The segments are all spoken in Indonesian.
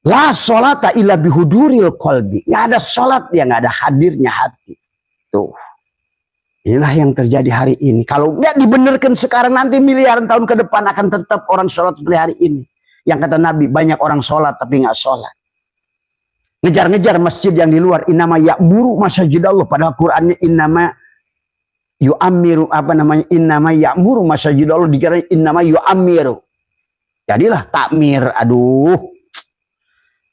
La sholata illa bihuduril qalbi. Nggak ada sholat yang nggak ada hadirnya hati. Tuh. Inilah yang terjadi hari ini. Kalau nggak dibenarkan sekarang, nanti miliaran tahun ke depan akan tetap orang sholat seperti hari ini. Yang kata Nabi, banyak orang sholat tapi nggak sholat. Ngejar-ngejar masjid yang di luar. Innama ya'muru masajidallah. Padahal Qur'annya innama yu'amiru. Innama ya'muru masajidallah. Dikira innama yu'amiru. Jadilah takmir. Aduh.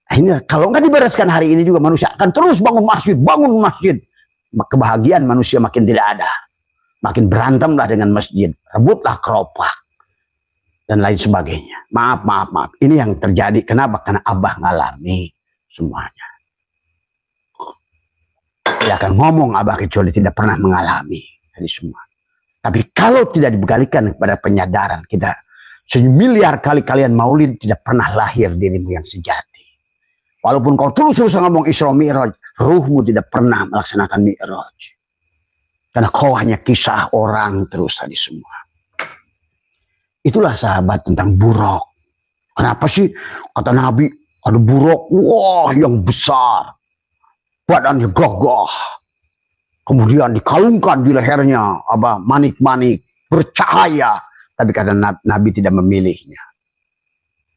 Ini kalau nggak dibereskan hari ini juga, manusia akan terus bangun masjid. Kebahagiaan manusia makin tidak ada. Makin berantemlah dengan masjid. Rebutlah keropak. Dan lain sebagainya. Maaf. Ini yang terjadi. Kenapa? Karena Abah ngalami semuanya. Tidak akan ngomong Abah kecuali tidak pernah mengalami dari semua. Tapi kalau tidak dibekalikan kepada penyadaran, kita semiliar kali kalian maulid, tidak pernah lahir dirimu yang sejati. Walaupun kau terus ngomong Isra Mi'raj, ruhmu tidak pernah melaksanakan Mi'raj. Karena kau hanya kisah orang terus tadi semua. Itulah sahabat tentang buruk. Kenapa sih kata Nabi ada buruk? Wah, yang besar. Badannya gagah. Kemudian dikalungkan di lehernya manik-manik bercahaya. Tapi kata Nabi tidak memilihnya.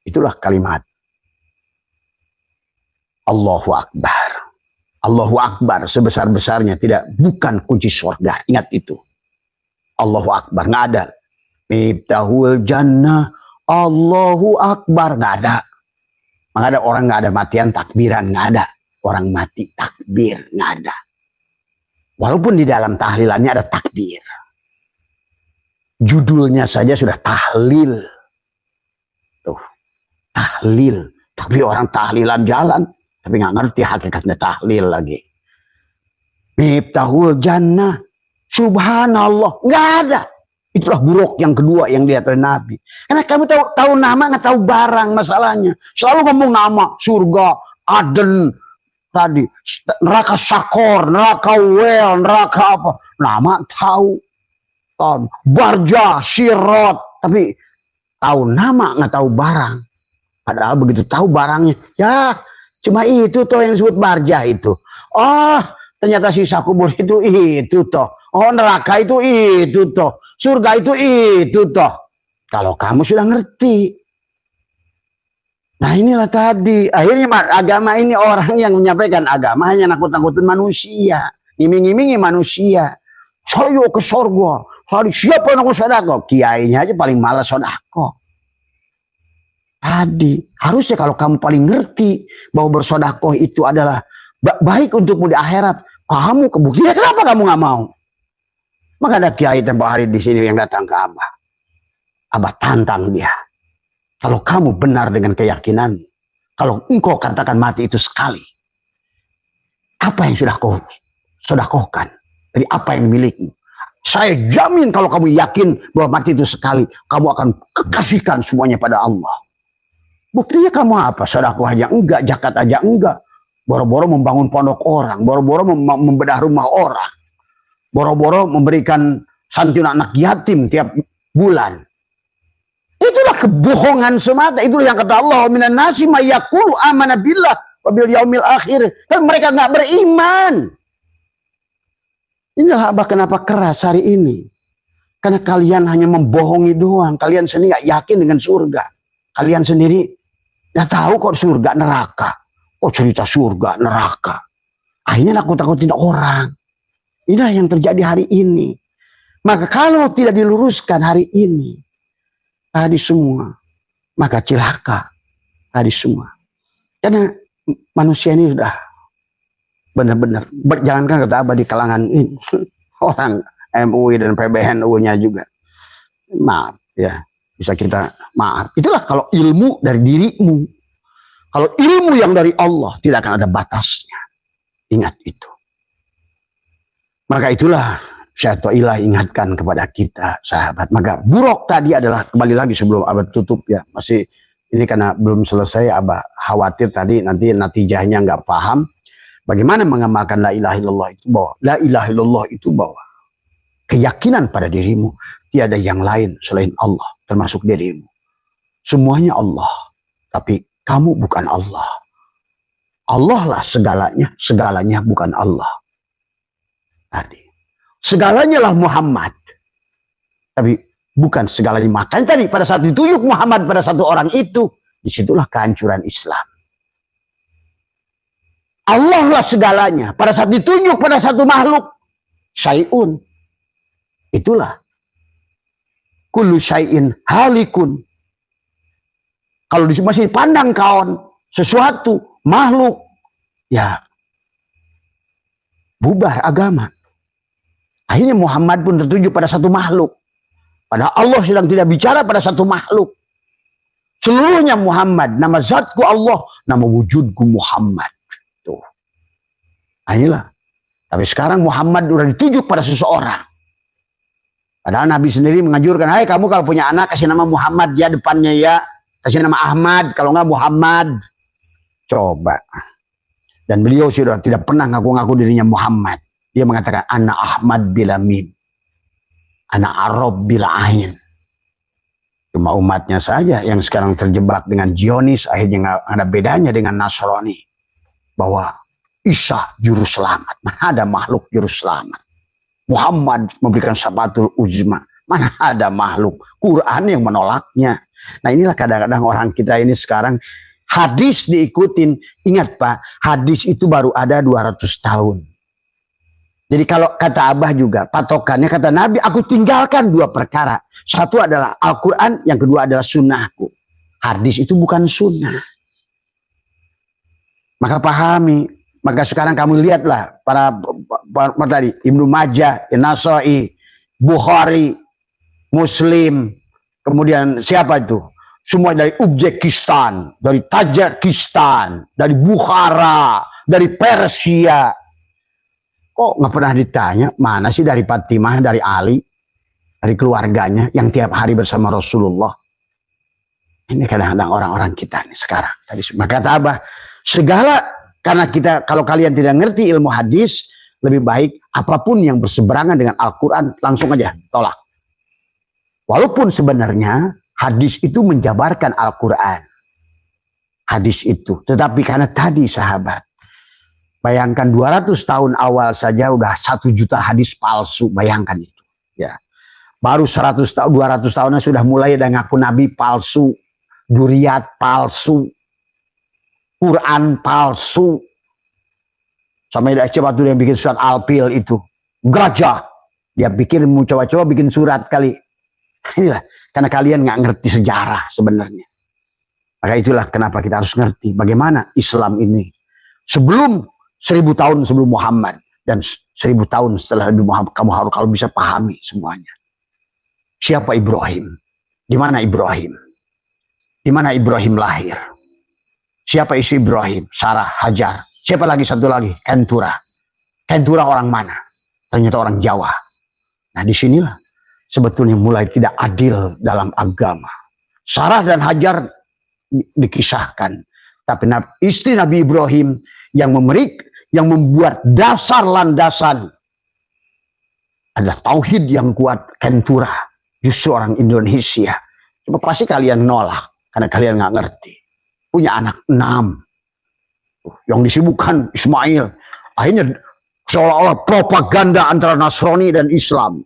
Itulah kalimat Allahu Akbar. Allahu Akbar sebesar-besarnya bukan kunci surga. Ingat itu. Allahu Akbar. Nggak ada. Miftahul jannah. Allahu Akbar. Nggak ada. Nggak ada orang nggak ada matian takbiran. Nggak ada. Orang mati takbir. Nggak ada. Walaupun di dalam tahlilannya ada takbir. Judulnya saja sudah tahlil. Tuh. Tahlil. Tapi orang tahlilan jalan. Tapi nggak ngerti hakikatnya tahlil lagi. Miftahul jannah. Subhanallah. Nggak ada. Itulah buruk yang kedua yang dilihat oleh Nabi. Karena kamu tahu nama, nggak tahu barang masalahnya. Selalu ngomong nama. Surga, Aden, tadi. Neraka Sakor, neraka Wel, neraka apa. Nama tahu. Barja, Sirat. Tapi tahu nama, nggak tahu barang. Padahal begitu tahu barangnya. Ya, cuma itu toh yang disebut barja itu. Oh, ternyata sisa kubur itu toh. Oh, neraka itu toh. Surga itu toh. Kalau kamu sudah ngerti. Nah inilah tadi. Akhirnya agama ini orang yang menyampaikan agama hanya nakut-nakutin manusia. Ngiming-ngimingi manusia. Saya ke surga. Siapa yang aku sodako? Kiainya aja paling malas sodako. Tadi harusnya kalau kamu paling ngerti bahwa bersodakoh itu adalah baik untukmu di akhirat, kamu kebuktian. Kenapa kamu nggak mau? Maka ada kiai tempoh hari di sini yang datang ke Abah. Abah tantang dia. Kalau kamu benar dengan keyakinan, kalau engkau katakan mati itu sekali, apa yang sudah kau sodakohkan dari apa yang milikmu? Saya jamin kalau kamu yakin bahwa mati itu sekali, kamu akan kekasihkan semuanya pada Allah. Buktinya kamu apa? Sedekah aja enggak, zakat aja enggak. Boro-boro membangun pondok orang, boro-boro membedah rumah orang. Boro-boro memberikan santunan anak yatim tiap bulan. Itulah kebohongan semata. Itulah yang kata Allah, minan nasi may yaqulu amana billah wa bil yaumil akhir. Tapi mereka enggak beriman. Inilah Abah kenapa keras hari ini. Karena kalian hanya membohongi doang. Kalian sendiri enggak yakin dengan surga. Kalian sendiri nggak tahu kok surga neraka. Oh cerita surga neraka. Akhirnya nakut-nakutin orang. Inilah yang terjadi hari ini. Maka kalau tidak diluruskan hari ini, tadi semua, maka cilaka tadi semua. Karena manusia ini sudah benar-benar, jangankan kata Abah di kalangan ini, orang MUI dan PBNU-nya juga. Maaf ya. Bisa kita maaf. Itulah kalau ilmu dari dirimu. Kalau ilmu yang dari Allah tidak akan ada batasnya. Ingat itu. Maka itulah Syaitanillah ingatkan kepada kita sahabat. Maka buruk tadi adalah, kembali lagi sebelum Abah tutup ya. Masih ini karena belum selesai, Abah khawatir tadi nanti natijahnya nggak paham. Bagaimana mengamalkan la ilaha illallah itu, bahwa la ilaha illallah itu bahwa keyakinan pada dirimu tiada yang lain selain Allah, termasuk dirimu. Semuanya Allah, tapi kamu bukan Allah. Allah lah segalanya, segalanya bukan Allah. Tadi segalanya lah Muhammad, tapi bukan segalanya. Makanya tadi pada saat ditunjuk Muhammad pada satu orang itu, disitulah kehancuran Islam. Allah lah segalanya. Pada saat ditunjuk pada satu makhluk, syai'un, itulah kullu syai'in halikun. Kalau masih pandang kawan sesuatu makhluk, ya bubar agama. Akhirnya Muhammad pun tertuju pada satu makhluk. Padahal Allah sedang tidak bicara pada satu makhluk. Seluruhnya Muhammad. Nama zatku Allah, nama wujudku Muhammad. Tuh. Inilah. Tapi sekarang Muhammad sudah dituju pada seseorang. Padahal Nabi sendiri menganjurkan, hai kamu kalau punya anak kasih nama Muhammad ya depannya ya. Kasih nama Ahmad, kalau enggak Muhammad. Coba. Dan beliau sudah tidak pernah ngaku-ngaku dirinya Muhammad. Dia mengatakan, Ana Ahmad bila mim. Ana Arab bila ain. Cuma umatnya saja yang sekarang terjebak dengan Zionis. Akhirnya nggak ada bedanya dengan Nasrani. Bahwa Isa juru selamat. Mana ada makhluk juru selamat. Muhammad memberikan syafatul uzma. Mana ada makhluk. Quran yang menolaknya. Nah inilah kadang-kadang orang kita ini sekarang hadis diikutin. Ingat Pak, hadis itu baru ada 200 tahun. Jadi kalau kata Abah juga, patokannya kata Nabi, aku tinggalkan dua perkara. Satu adalah Al-Quran, yang kedua adalah sunnahku. Hadis itu bukan sunnah. Maka pahami. Maka sekarang kamu lihatlah para tadi Ibnu Majah, Nasai, Bukhari, Muslim, kemudian siapa itu? Semua dari Uzbekistan, dari Tajikistan, dari Bukhara, dari Persia. Kok nggak pernah ditanya mana sih dari Fatimah, dari Ali, dari keluarganya yang tiap hari bersama Rasulullah. Ini kadang-kadang orang-orang kita nih sekarang. Tadi maka kata Abah, segala karena kita kalau kalian tidak ngerti ilmu hadis, lebih baik apapun yang berseberangan dengan Al-Quran langsung aja tolak. Walaupun sebenarnya hadis itu menjabarkan Al-Quran. Hadis itu. Tetapi karena tadi sahabat, bayangkan 200 tahun awal saja udah 1 juta hadis palsu. Bayangkan itu. Ya. Baru 100 tahun, 200 tahunnya sudah mulai ada ngaku Nabi palsu. Duriat palsu. Quran palsu. Sampai coba tuh yang bikin surat Al-Fil itu. Gajah. Dia pikir mau coba-coba bikin surat kali. Inilah. Karena kalian nggak ngerti sejarah sebenarnya. Maka itulah kenapa kita harus ngerti bagaimana Islam ini. Sebelum 1000 tahun sebelum Muhammad. Dan 1000 tahun setelah Nabi Muhammad. Kamu harus kalau bisa pahami semuanya. Siapa Ibrahim? Di mana Ibrahim? Di mana Ibrahim lahir? Siapa isi Ibrahim? Sarah, Hajar. Siapa lagi satu lagi? Kentura. Kentura orang mana? Ternyata orang Jawa. Nah disinilah sebetulnya mulai tidak adil dalam agama. Sarah dan Hajar dikisahkan. Tapi istri Nabi Ibrahim yang membuat dasar landasan adalah tauhid yang kuat, Kentura. Justru orang Indonesia. Coba pasti kalian nolak. Karena kalian nggak ngerti. Punya anak 6. Yang disibukkan Ismail. Akhirnya seolah-olah propaganda antara Nasrani dan Islam.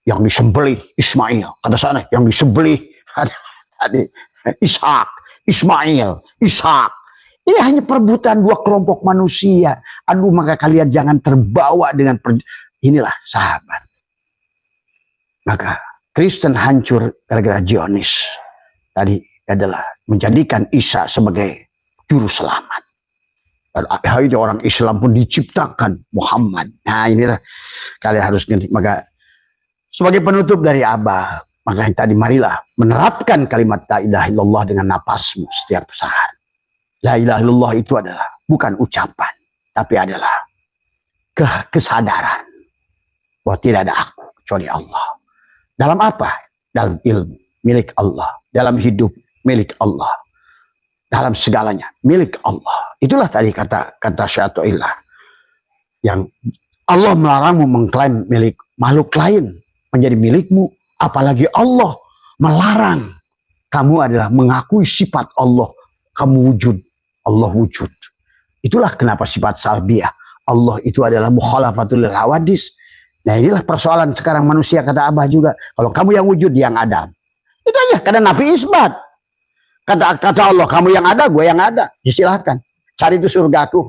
Yang disembelih Ismail. Kata sana yang disembelih Ishak. Ismail. Ishak. Ini hanya perebutan 2 kelompok manusia. Aduh maka kalian jangan terbawa dengan inilah sahabat. Maka Kristen hancur gara-gara Zionis. Tadi adalah menjadikan Isa sebagai juru selamat. Dan akhirnya orang Islam pun diciptakan Muhammad. Nah inilah kalian harus ngerti. Maka sebagai penutup dari Abah, maka tadi marilah menerapkan kalimat la ilaha illallah dengan napasmu setiap saat. La ilaha illallah itu adalah bukan ucapan, tapi adalah kesadaran bahwa tidak ada aku kecuali Allah. Dalam apa? Dalam ilmu milik Allah, dalam hidup milik Allah, dalam segalanya milik Allah. Itulah tadi kata Syai'ullah yang Allah melarangmu mengklaim milik makhluk lain menjadi milikmu, apalagi Allah melarang kamu adalah mengakui sifat Allah, kamu wujud Allah wujud. Itulah kenapa sifat salbiyah. Allah itu adalah mukhalafatul hawadis. Nah inilah persoalan sekarang manusia, kata Abah juga. Kalau kamu yang wujud, yang ada. Itu aja, karena nafi isbat. Kata Allah, kamu yang ada, gue yang ada. Ya silahkan, cari itu surgaku.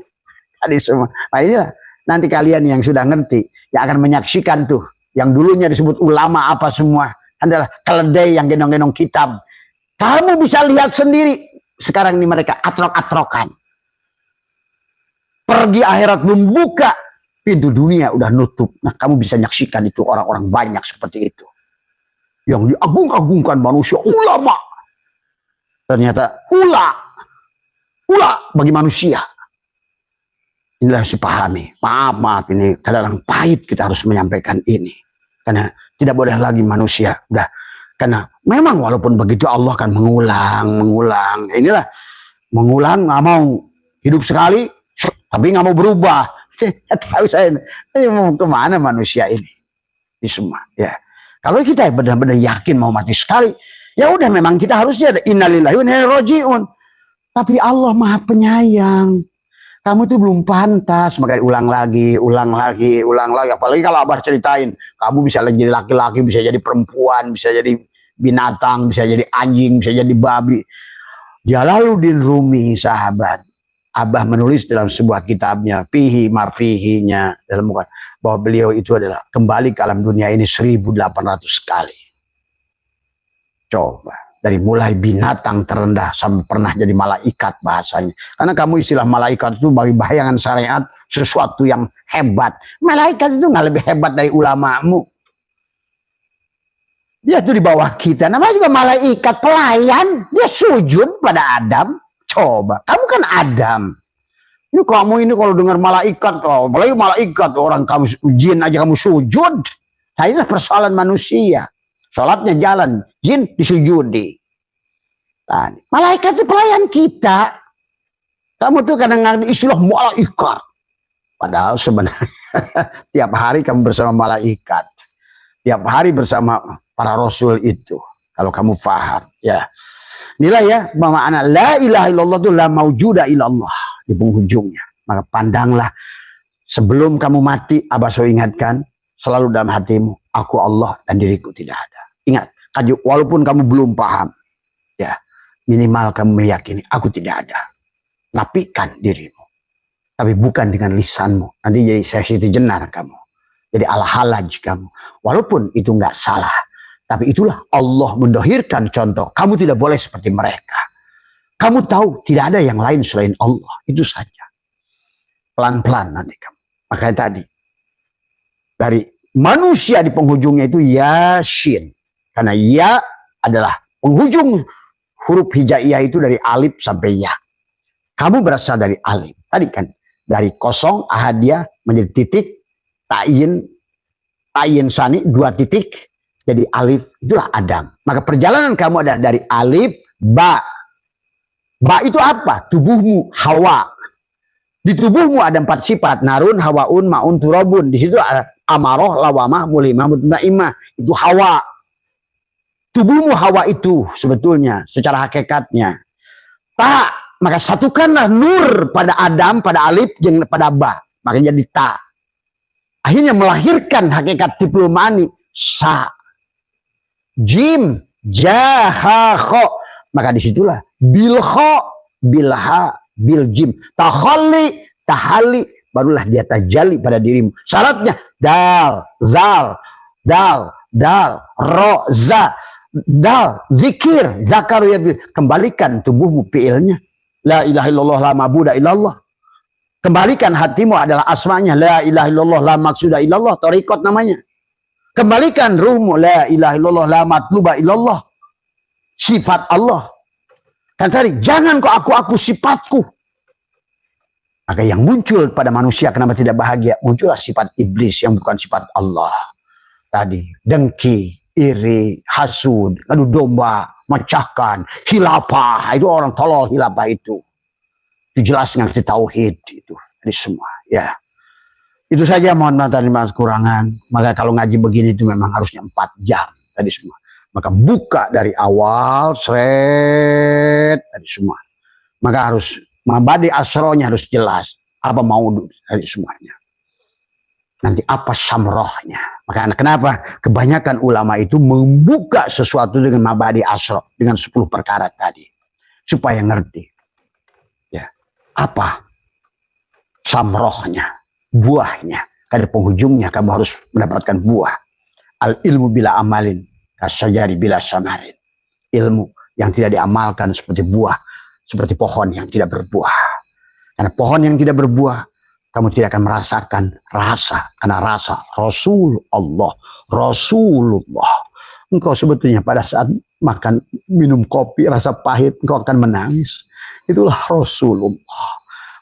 Tadi semua. Nah inilah, nanti kalian yang sudah ngerti, yang akan menyaksikan tuh, yang dulunya disebut ulama apa semua, adalah keledai yang gendong-gendong kitab. Kamu bisa lihat sendiri, sekarang ini mereka atrok-atrokan. Pergi akhirat belum buka, pintu dunia udah nutup. Nah kamu bisa nyaksikan itu orang-orang banyak seperti itu. Yang diagung-agungkan manusia, ulama. Ternyata ula bagi manusia. Inilah harus dipahami. Maaf ini kadang-kadang pahit kita harus menyampaikan ini. Karena tidak boleh lagi manusia. Udah. Karena memang walaupun begitu Allah kan mengulang. Inilah mengulang, nggak mau hidup sekali, tapi nggak mau berubah. Tahu saya ini mau kemana manusia ini? Ini semua. Ya. Kalau kita benar-benar yakin mau mati sekali, ya udah memang kita harusnya ada innalillahi wa inna ilaihi raji'un. Tapi Allah Maha Penyayang. Kamu tuh belum pantas, makanya ulang lagi. Apalagi kalau Abah ceritain, kamu bisa jadi laki-laki, bisa jadi perempuan, bisa jadi binatang, bisa jadi anjing, bisa jadi babi. Jalaluddin Rumi, sahabat, Abah menulis dalam sebuah kitabnya, Fihi Marfihinya, dalam bukan, bahwa beliau itu adalah kembali ke alam dunia ini 1800 kali. Coba. Dari mulai binatang terendah sampai pernah jadi malaikat bahasanya. Karena kamu istilah malaikat itu bagi bayangan syariat sesuatu yang hebat. Malaikat itu nggak lebih hebat dari ulamamu. Dia itu di bawah kita. Namanya juga malaikat pelayan. Dia sujud pada Adam. Coba, kamu kan Adam. Ini kamu ini kalau dengar malaikat, apalagi malaikat, orang kamu jin aja kamu sujud. Nah inilah persoalan manusia. Sholatnya jalan, jin disujudi. Nah, malaikat itu pelayan kita. Kamu tuh kadang-kadang istilah malaikat. Padahal sebenarnya tiap hari kamu bersama malaikat. Tiap hari bersama para rasul itu. Kalau kamu paham. Ya. Inilah ya, makna la ilaha illallah itu la maujuda illallah. Di penghujungnya. Maka pandanglah. Sebelum kamu mati, Abah so ingatkan. Selalu dalam hatimu. Aku Allah dan diriku tidak ada. Ingat, walaupun kamu belum paham, ya minimal kamu meyakini aku tidak ada. Nafikan dirimu, tapi bukan dengan lisanmu. Nanti jadi Siti Jenar kamu, jadi al-halaj kamu. Walaupun itu nggak salah, tapi itulah Allah mendohirkan contoh. Kamu tidak boleh seperti mereka. Kamu tahu tidak ada yang lain selain Allah. Itu saja. Pelan-pelan nanti kamu. Makanya tadi dari manusia di penghujungnya itu Yasin. Karena ya adalah penghujung huruf hijaiyah itu dari alif sampai ya. Kamu berasal dari alif. Tadi kan dari kosong ahadiyah menjadi titik, ta'yin sani 2 titik jadi alif, itulah Adam. Maka perjalanan kamu adalah dari alif ba. Ba itu apa? Tubuhmu, Hawa. Di tubuhmu ada 4 sifat, narun, hawaun, maun, turabun. Di situ ada amaroh, lawamah, mulimah, mutmaimah. Itu Hawa. Tubuhmu Hawa itu sebetulnya secara hakikatnya. Tak, maka satukanlah nur pada Adam, pada alif, yang pada ba. Makanya jadi ta. Akhirnya melahirkan hakikat diplomani sa. Jim, jaha, kho. Maka disitulah bilho, bilha, biljim. Tahalli, tahali. Barulah dia tajalli pada dirimu. Syaratnya dal, zal, dal, ro, za. Dal, zikir, zakar, ya, kembalikan tubuhmu fi'ilnya. La ilaha illallah la ma'buda illallah. Kembalikan hatimu adalah asmanya. La ilaha illallah la maksuda illallah. Tariqat namanya. Kembalikan ruhmu. La ilaha illallah la matluba illallah. Sifat Allah. Kan tadi, jangan kok aku sifatku. Maka yang muncul pada manusia kenapa tidak bahagia? Muncullah sifat iblis yang bukan sifat Allah. Tadi, dengki, iri, hasud, adu domba, mecahkan, hilafah. Itu orang tolol hilafah itu. Itu jelas ngerti tauhid itu. Ini semua. Ya. Itu saja, mohon maaf tadi mas kurangan. Maka kalau ngaji begini itu memang harusnya 4 jam tadi semua. Maka buka dari awal, seret tadi semua. Maka harus Mabadi asrohnya harus jelas. Apa mau dari semuanya. Nanti apa samrohnya. Makanya kenapa kebanyakan ulama itu membuka sesuatu dengan mabadi asroh. Dengan 10 perkara tadi. Supaya ngerti. Ya, apa samrohnya. Buahnya. Karena penghujungnya kamu harus mendapatkan buah. Al ilmu bila amalin. Kasajari bila samarin. Ilmu yang tidak diamalkan seperti buah. Seperti pohon yang tidak berbuah. Karena pohon yang tidak berbuah, kamu tidak akan merasakan rasa. Karena rasa Rasulullah. Engkau sebetulnya pada saat makan, minum kopi, rasa pahit, engkau akan menangis. Itulah Rasulullah.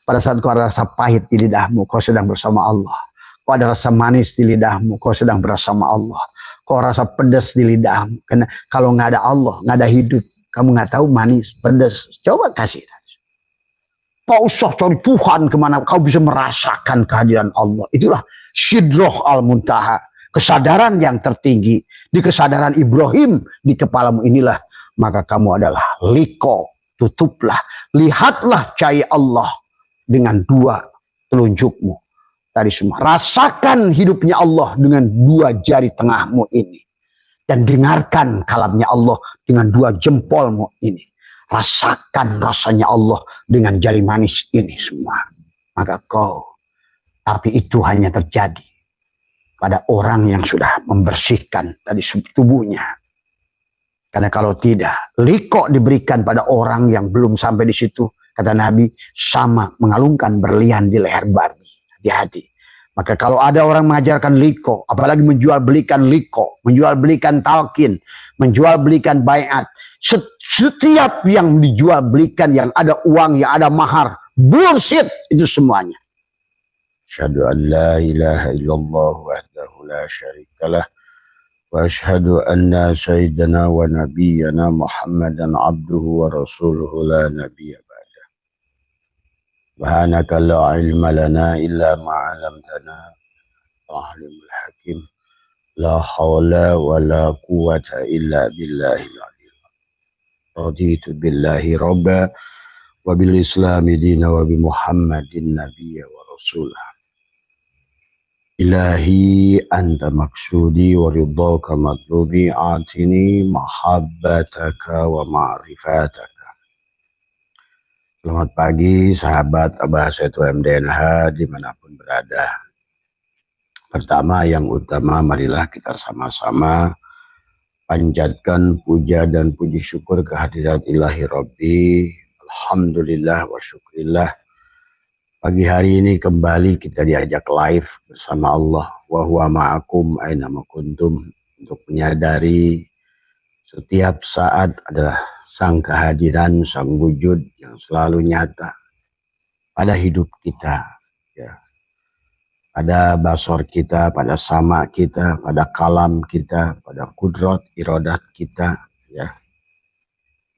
Pada saat kau ada rasa pahit di lidahmu, kau sedang bersama Allah. Kau ada rasa manis di lidahmu, kau sedang bersama Allah. Kau rasa pedas di lidahmu. Karena kalau nggak ada Allah, nggak ada hidup, kamu nggak tahu manis, pedas. Coba kasih. Kau usah cari Tuhan kemana, kau bisa merasakan kehadiran Allah. Itulah Sidroh al-Muntaha. Kesadaran yang tertinggi. Di kesadaran Ibrahim di kepalamu inilah. Maka kamu adalah liko. Tutuplah. Lihatlah cahaya Allah. Dengan 2 telunjukmu. Tadi semua. Rasakan hidupnya Allah dengan 2 jari tengahmu ini. Dan dengarkan kalamnya Allah dengan 2 jempolmu ini. Rasakan rasanya Allah dengan jari manis ini semua. Maka tapi itu hanya terjadi pada orang yang sudah membersihkan tadi tubuhnya. Karena kalau tidak, liko diberikan pada orang yang belum sampai di situ. Kata Nabi, sama mengalungkan berlian di leher babi. Hati-hati. Maka kalau ada orang mengajarkan liko, apalagi menjual belikan liko, menjual belikan talqin, menjual belikan baiat, setiap yang dijual belikan, yang ada uang, yang ada mahar, bullshit itu semuanya. Asyhadu an la ilaha illallah wahdahu la syarikalah wa asyhadu anna sayyidana wa nabiyyana Muhammadan abduhu wa rasuluhu la nabiyya ba'da. Subhanaka la ilma lana illa ma 'allamtana alimul hakim. La haula wa la quwwata illa billahil azim. Raditu billahi rabba wa bil islami dina wa bi Muhammadin nabiyya wa rasulah. Ilahi anta maksudi wa ridhaka matlubi atini mahabbataka wa ma'rifataka. Selamat pagi sahabat Abah Setu MDNH dimanapun berada. Pertama yang utama marilah kita sama-sama panjatkan puja dan puji syukur kehadirat ilahi Rabbi. Alhamdulillah wa syukrillah. Pagi hari ini kembali kita diajak live bersama Allah. Wa huwa ma'akum aina ma kuntum. Untuk menyadari setiap saat adalah sang kehadiran, sang wujud yang selalu nyata pada hidup kita. Ya. Pada basor kita, pada sama kita, pada kalam kita, pada kudrat, iradat kita. Ya.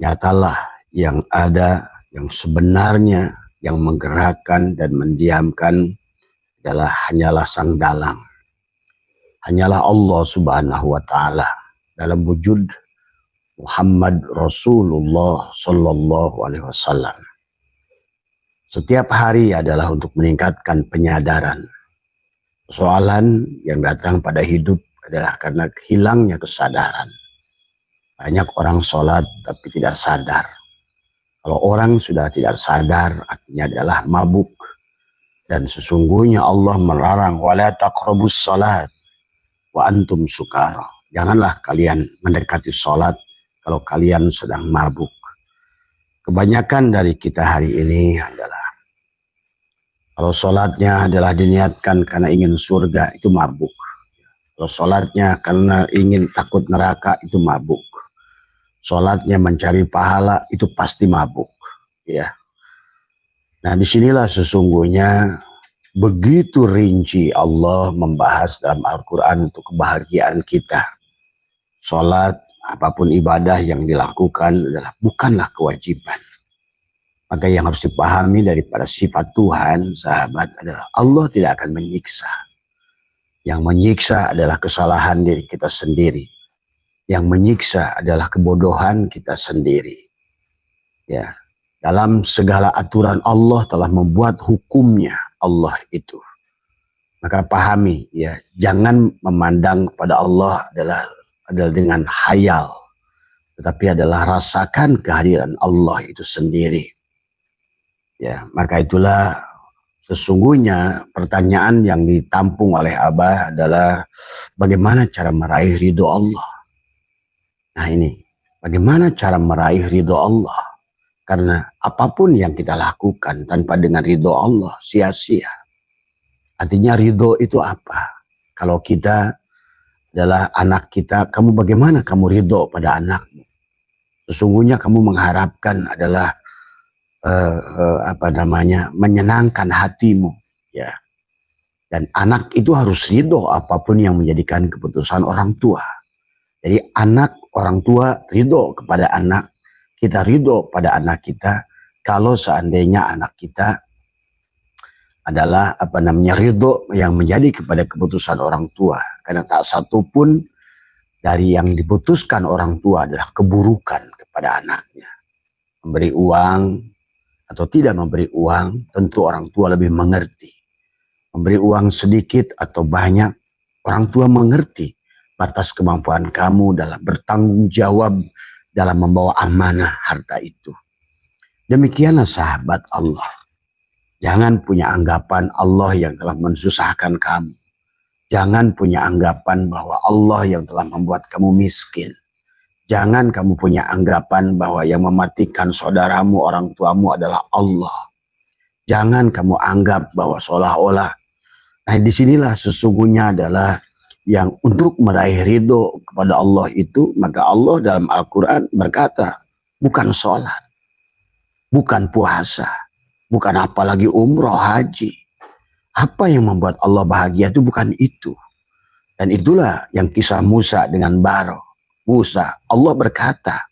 Nyatalah yang ada, yang sebenarnya, yang menggerakkan dan mendiamkan hanyalah sang dalang. Hanyalah Allah subhanahu wa ta'ala dalam wujud Muhammad Rasulullah sallallahu alaihi wasallam. Setiap hari adalah untuk meningkatkan penyadaran. Persoalan yang datang pada hidup adalah karena hilangnya kesadaran. Banyak orang sholat tapi tidak sadar. Kalau orang sudah tidak sadar, artinya adalah mabuk. Dan sesungguhnya Allah melarang wala taqrabus salat wa antum sukara. Janganlah kalian mendekati sholat kalau kalian sedang mabuk. Kebanyakan dari kita hari ini adalah kalau sholatnya adalah diniatkan karena ingin surga, itu mabuk. Kalau sholatnya karena ingin takut neraka, itu mabuk. Sholatnya mencari pahala, itu pasti mabuk. Ya. Nah, disinilah sesungguhnya begitu rinci Allah membahas dalam Al-Quran untuk kebahagiaan kita. Sholat, apapun ibadah yang dilakukan bukanlah kewajiban. Maka yang harus dipahami daripada sifat Tuhan, sahabat, adalah Allah tidak akan menyiksa. Yang menyiksa adalah kesalahan diri kita sendiri. Yang menyiksa adalah kebodohan kita sendiri. Ya, Dalam segala aturan Allah telah membuat hukumnya Allah itu. Maka pahami ya, jangan memandang kepada Allah adalah dengan hayal, tetapi adalah rasakan kehadiran Allah itu sendiri. Ya, maka itulah sesungguhnya pertanyaan yang ditampung oleh Abah adalah bagaimana cara meraih ridho Allah. Nah ini, bagaimana cara meraih ridho Allah? Karena apapun yang kita lakukan tanpa dengan ridho Allah sia-sia. Artinya ridho itu apa? Kalau kita adalah anak kita, kamu bagaimana kamu ridho pada anakmu? Sesungguhnya kamu mengharapkan adalah menyenangkan hatimu, ya. Dan anak itu harus ridho apapun yang menjadikan keputusan orang tua. Jadi anak, orang tua ridho kepada anak, kita ridho pada anak kita. Kalau seandainya anak kita adalah ridho yang menjadi kepada keputusan orang tua, karena tak satu pun dari yang diputuskan orang tua adalah keburukan kepada anaknya. Memberi uang atau tidak memberi uang, tentu orang tua lebih mengerti. Memberi uang sedikit atau banyak, orang tua mengerti batas kemampuan kamu dalam bertanggung jawab dalam membawa amanah harta itu. Demikianlah sahabat Allah. Jangan punya anggapan Allah yang telah mensusahkan kamu. Jangan punya anggapan bahwa Allah yang telah membuat kamu miskin. Jangan kamu punya anggapan bahwa yang mematikan saudaramu, orang tuamu adalah Allah. Jangan kamu anggap bahwa seolah-olah. Nah disinilah sesungguhnya adalah yang untuk meraih ridho kepada Allah itu, maka Allah dalam Al-Quran berkata, bukan sholat, bukan puasa, bukan apalagi umroh, haji. Apa yang membuat Allah bahagia itu bukan itu. Dan itulah yang kisah Musa dengan Baro. Musa, Allah berkata,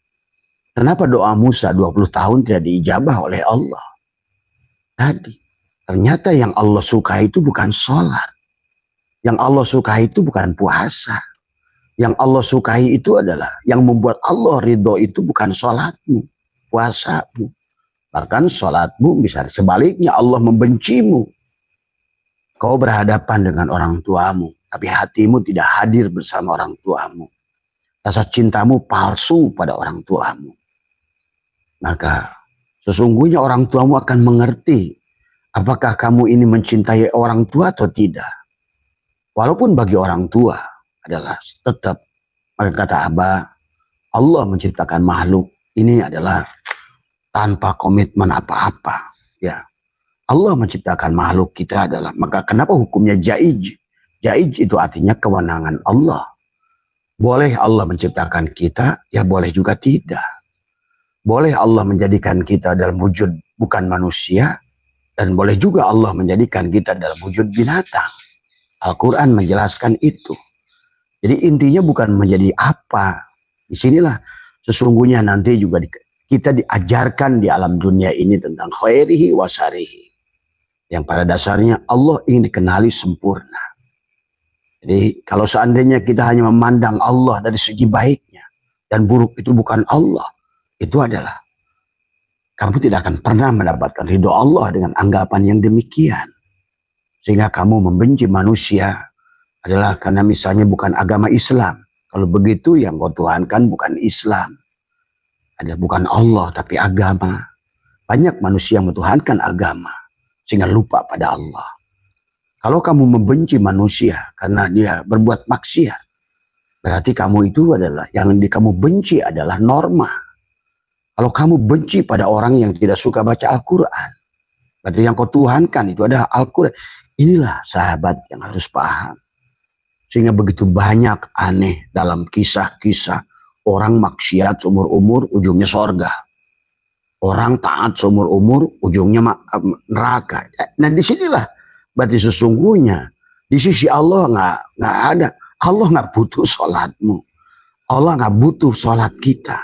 kenapa doa Musa 20 tahun tidak diijabah oleh Allah? Tadi, ternyata yang Allah suka itu bukan sholat. Yang Allah sukai itu bukan puasa. Yang Allah sukai itu adalah, yang membuat Allah ridho itu bukan sholatmu, puasamu. Bahkan sholatmu bisa sebaliknya Allah membencimu. Kau berhadapan dengan orang tuamu, tapi hatimu tidak hadir bersama orang tuamu. Rasa cintamu palsu pada orang tuamu. Maka sesungguhnya orang tuamu akan mengerti apakah kamu ini mencintai orang tua atau tidak. Walaupun bagi orang tua adalah tetap, maka kata Abah, Allah menciptakan makhluk ini adalah tanpa komitmen apa-apa. Ya, Allah menciptakan makhluk kita adalah, maka kenapa hukumnya jaij? Jaij itu artinya kewenangan Allah. Boleh Allah menciptakan kita, ya boleh juga tidak. Boleh Allah menjadikan kita dalam wujud bukan manusia, dan boleh juga Allah menjadikan kita dalam wujud binatang. Al-Quran menjelaskan itu. Jadi intinya bukan menjadi apa. Disinilah sesungguhnya nanti juga kita diajarkan di alam dunia ini tentang khairihi wa syarihi. Yang pada dasarnya Allah ingin dikenali sempurna. Jadi kalau seandainya kita hanya memandang Allah dari segi baiknya dan buruk itu bukan Allah, itu adalah kamu tidak akan pernah mendapatkan ridho Allah dengan anggapan yang demikian. Sehingga kamu membenci manusia adalah karena misalnya bukan agama Islam. Kalau begitu yang kau tuhankan bukan Islam. Ada bukan Allah tapi agama. Banyak manusia yang mentuhankan agama sehingga lupa pada Allah. Kalau kamu membenci manusia karena dia berbuat maksiat, berarti kamu itu adalah, yang kamu benci adalah norma. Kalau kamu benci pada orang yang tidak suka baca Al-Quran, berarti yang kau tuhankan itu adalah Al-Quran. Inilah sahabat yang harus paham. Sehingga begitu banyak aneh dalam kisah-kisah orang maksiat seumur umur ujungnya sorga. Orang taat seumur umur ujungnya neraka. Nah disinilah berarti sesungguhnya di sisi Allah nggak ada. Allah nggak butuh sholatmu. Allah nggak butuh sholat kita.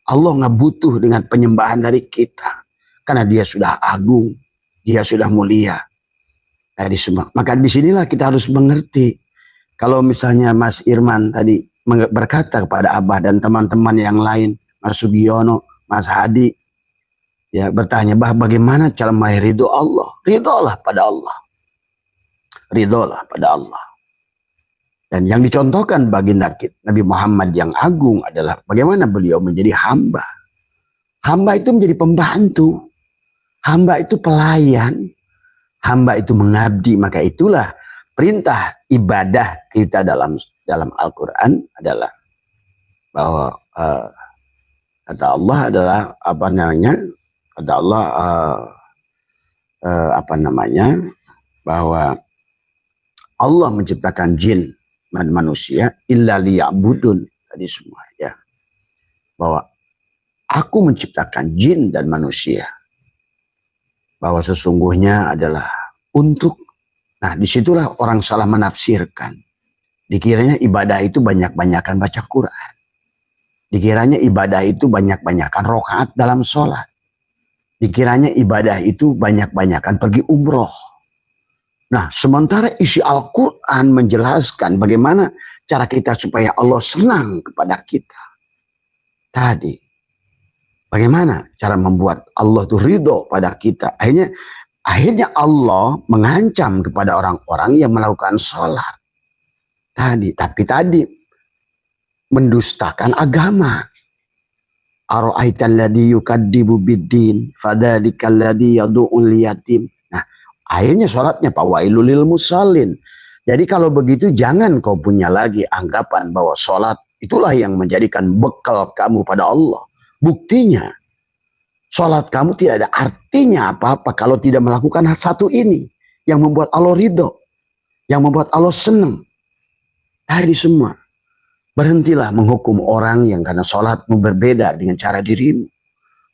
Allah nggak butuh dengan penyembahan dari kita. Karena dia sudah agung. Dia sudah mulia. Maka disinilah kita harus mengerti. Kalau misalnya Mas Irman tadi berkata kepada Abah dan teman-teman yang lain, Mas Sugiono, Mas Hadi, Ya, bertanya bagaimana cara meraih ridho Allah? Ridholah pada Allah. Ridholah pada Allah. Dan yang dicontohkan bagi Nabi Muhammad yang agung adalah bagaimana beliau menjadi hamba. Hamba itu menjadi pembantu. Hamba itu pelayan. Hamba itu mengabdi. Maka itulah perintah ibadah kita dalam Al-Quran adalah bahwa kata Allah adalah apa namanya? Kata Allah bahwa Allah menciptakan jin dan manusia illa liya'budun tadi semua ya. Bahwa aku menciptakan jin dan manusia. Bahwa sesungguhnya adalah untuk, nah disitulah orang salah menafsirkan. Dikiranya ibadah itu banyak-banyakan baca Quran. Dikiranya ibadah itu banyak-banyakan rokaat dalam sholat. Dikiranya ibadah itu banyak-banyakan pergi umroh. Nah, sementara isi Al-Quran menjelaskan bagaimana cara kita supaya Allah senang kepada kita. Tadi, bagaimana cara membuat Allah itu ridho pada kita. Akhirnya Allah mengancam kepada orang-orang yang melakukan sholat. Tapi tadi mendustakan agama. Ara'aital ladzi yukadzibu biddin fadzalikal ladzi yad'ul yatim. Nah, akhirnya sholatnya fawailul lil musallin. Jadi kalau begitu jangan kau punya lagi anggapan bahwa sholat itulah yang menjadikan bekal kamu pada Allah. Buktinya sholat kamu tidak ada artinya apa-apa kalau tidak melakukan satu ini yang membuat Allah ridho, yang membuat Allah senang. Tadi semua. Berhentilah menghukum orang yang karena sholatmu berbeda dengan cara dirimu.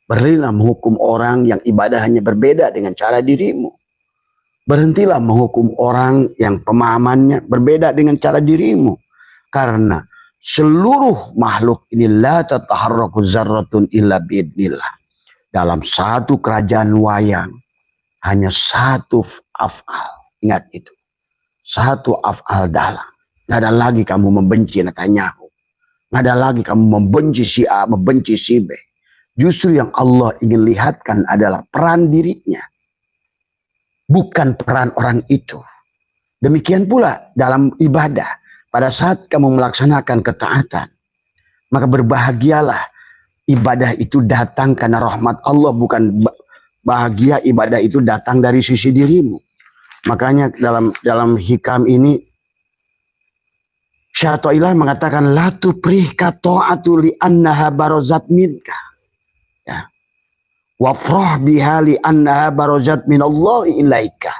Berhentilah menghukum orang yang ibadahnya berbeda dengan cara dirimu. Berhentilah menghukum orang yang pemahamannya berbeda dengan cara dirimu. Karena seluruh makhluk ini la tataharraku zarratun illa biidnillah. Dalam satu kerajaan wayang hanya satu af'al. Ingat itu. Satu af'al dalam. Nggak ada lagi kamu membenci Netanyahu. Nggak ada lagi kamu membenci si A, membenci si B. Justru yang Allah ingin lihatkan adalah peran dirinya. Bukan peran orang itu. Demikian pula dalam ibadah. Pada saat kamu melaksanakan ketaatan. Maka berbahagialah. Ibadah itu datang karena rahmat Allah. Bukan bahagia ibadah itu datang dari sisi dirimu. Makanya dalam hikam ini. Syaikhul mengatakan la tuprihka ta'atu li annaha barazat minka. Ya. Wafrah biha li annaha barazat minallahi ilaika.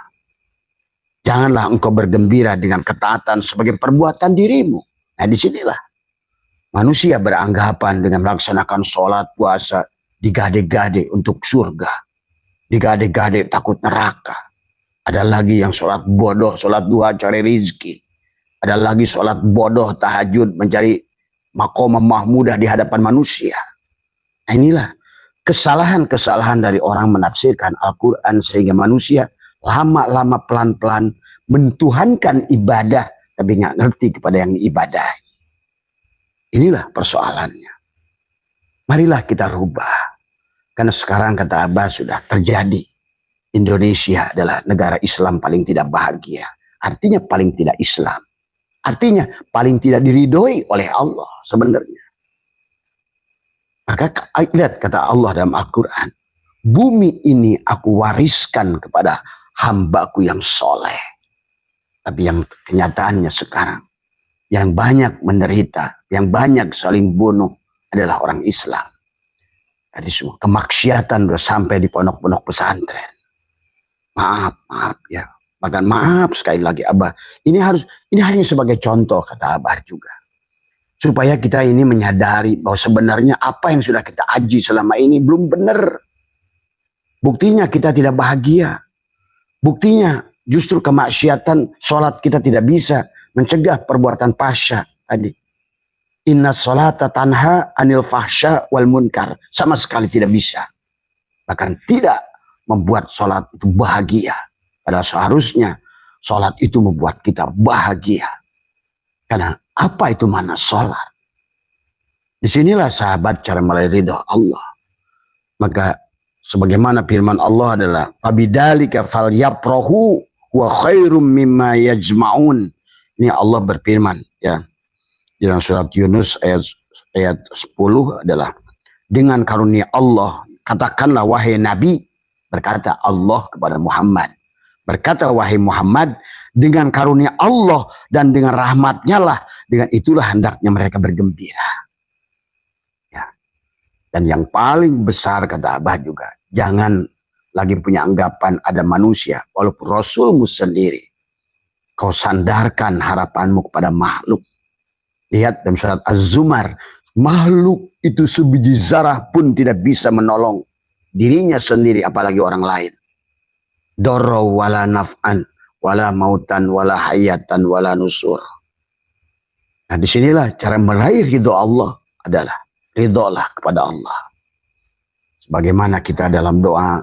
Janganlah engkau bergembira dengan ketaatan sebagai perbuatan dirimu. Nah disinilah manusia beranggapan dengan melaksanakan sholat puasa digade-gade untuk surga. Digade-gade takut neraka. Ada lagi yang sholat bodoh, sholat duha cari rizki. Ada lagi sholat bodoh tahajud mencari maqamah mahmudah di hadapan manusia. Nah, inilah kesalahan-kesalahan dari orang menafsirkan Al-Quran sehingga manusia lama-lama pelan-pelan mentuhankan ibadah tapi nggak ngerti kepada yang ibadah. Inilah persoalannya. Marilah kita rubah. Karena sekarang kata Abah sudah terjadi. Indonesia adalah negara Islam paling tidak bahagia. Artinya paling tidak Islam. Artinya paling tidak diridhoi oleh Allah sebenarnya. Maka lihat kata Allah dalam Al-Quran. Bumi ini aku wariskan kepada hambaku yang soleh. Tapi yang kenyataannya sekarang. Yang banyak menderita. Yang banyak saling bunuh adalah orang Islam. Tadi semua kemaksiatan sudah sampai di pondok-pondok pesantren. Maaf ya. Bahkan maaf sekali lagi Abah. Ini hanya sebagai contoh kata Abah juga. Supaya kita ini menyadari bahwa sebenarnya apa yang sudah kita aji selama ini belum benar. Buktinya kita tidak bahagia. Buktinya justru kemaksiatan sholat kita tidak bisa mencegah perbuatan fahsya tadi. Inna sholata tanha anil fahsya wal munkar. Sama sekali tidak bisa. Bahkan tidak membuat sholat itu bahagia. Padahal seharusnya sholat itu membuat kita bahagia. Karena apa itu makna sholat? Disinilah sahabat cara meraih ridha Allah. Maka Sebagaimana firman Allah adalah fabidzalika falyafrahu wa khairum mimma yajma'un. Ini Allah berfirman ya dalam surat Yunus ayat 10 adalah dengan karunia Allah katakanlah wahai Nabi, berkata Allah kepada Muhammad, berkata wahai Muhammad, dengan karunia Allah dan dengan rahmatnya lah, dengan itulah hendaknya mereka bergembira ya. Dan yang paling besar kata Abah juga, jangan lagi punya anggapan ada manusia walaupun Rasulmu sendiri kau sandarkan harapanmu kepada makhluk. Lihat dalam surat Az-Zumar, makhluk itu sebiji zarah pun tidak bisa menolong dirinya sendiri apalagi orang lain. Dorro wala naf'an wala mautan wala hayatan wala nusur. Nah disinilah cara meraih ridho Allah adalah ridholah kepada Allah. Sebagaimana kita dalam doa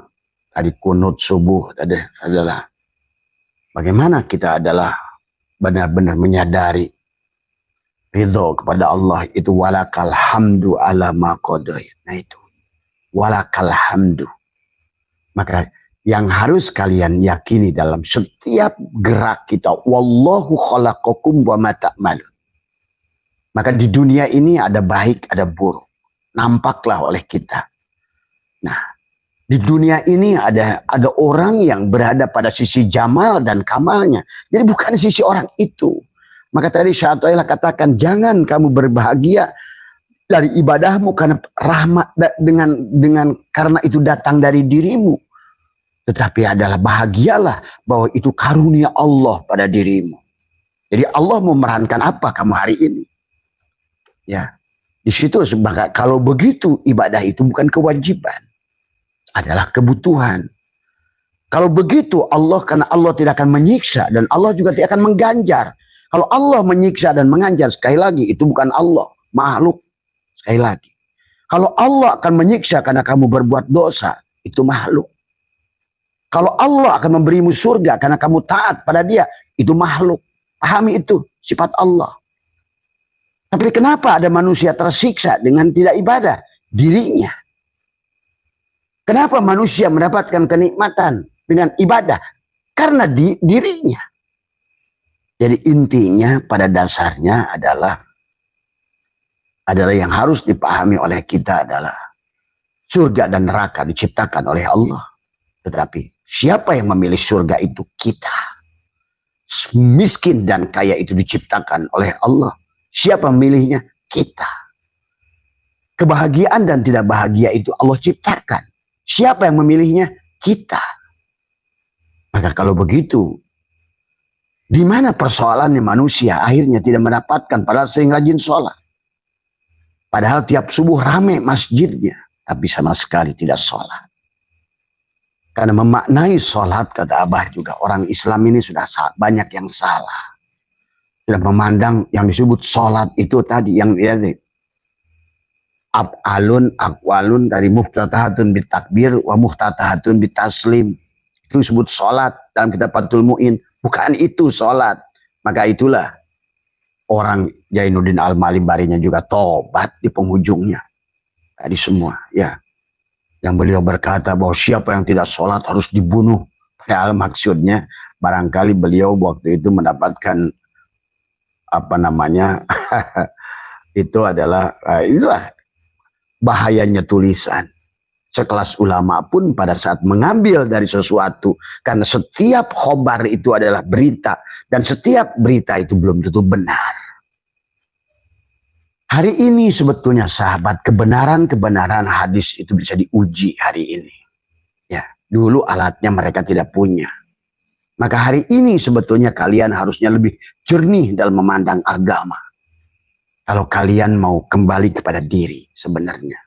tadi kunut subuh tadi adalah bagaimana kita adalah benar-benar menyadari ridho kepada Allah itu walakal hamdu ala ma qadai. Nah itu walakal hamdu. Maka yang harus kalian yakini dalam setiap gerak kita, wallahu khalaqakum wa ma ta'malun. Maka di dunia ini ada baik, ada buruk. Nampaklah oleh kita. Nah, di dunia ini ada orang yang berada pada sisi jamal dan kamalnya. Jadi bukan sisi orang itu. Maka tadi Syaikhullah katakan jangan kamu berbahagia dari ibadahmu karena rahmat dengan karena itu datang dari dirimu. Tetapi adalah bahagialah bahwa itu karunia Allah pada dirimu. Jadi Allah memerankan apa kamu hari ini? Ya, di situ kalau begitu ibadah itu bukan kewajiban, adalah kebutuhan. Kalau begitu karena Allah tidak akan menyiksa dan Allah juga tidak akan mengganjar. Kalau Allah menyiksa dan menganjar, sekali lagi itu bukan Allah, makhluk. Sekali lagi. Kalau Allah akan menyiksa karena kamu berbuat dosa, itu makhluk. Kalau Allah akan memberimu surga karena kamu taat pada Dia, itu makhluk. Pahami itu, sifat Allah. Tapi kenapa ada manusia tersiksa dengan tidak ibadah? Dirinya. Kenapa manusia mendapatkan kenikmatan dengan ibadah? Karena dirinya. Jadi intinya pada dasarnya adalah yang harus dipahami oleh kita adalah surga dan neraka diciptakan oleh Allah. Tetapi siapa yang memilih surga itu? Kita. Miskin dan kaya itu diciptakan oleh Allah. Siapa memilihnya? Kita. Kebahagiaan dan tidak bahagia itu Allah ciptakan. Siapa yang memilihnya? Kita. Maka kalau begitu, di mana persoalannya manusia akhirnya tidak mendapatkan padahal sering rajin sholat. Padahal tiap subuh rame masjidnya, tapi sama sekali tidak sholat. Karena memaknai sholat, kata Abah juga, orang Islam ini sudah banyak yang salah. Sudah memandang yang disebut sholat itu tadi, yang af'alun, akwalun, dari muftatahatun bitakbir, wa muftatahatun bitaslim. Itu disebut sholat dalam kitab Fathul Mu'in. Bukan itu sholat. Maka itulah orang Jainuddin Al-Malibarinya juga tobat di penghujungnya. Tadi semua ya. Yang beliau berkata bahwa siapa yang tidak sholat harus dibunuh. Padahal maksudnya barangkali beliau waktu itu mendapatkan itu adalah inilah bahayanya tulisan. Sekelas ulama pun pada saat mengambil dari sesuatu, karena setiap khobar itu adalah berita, dan setiap berita itu belum tentu benar. Hari ini sebetulnya sahabat, kebenaran hadis itu bisa diuji hari ini. Ya, dulu alatnya mereka tidak punya. Maka hari ini sebetulnya kalian harusnya lebih jernih dalam memandang agama. Kalau kalian mau kembali kepada diri sebenarnya.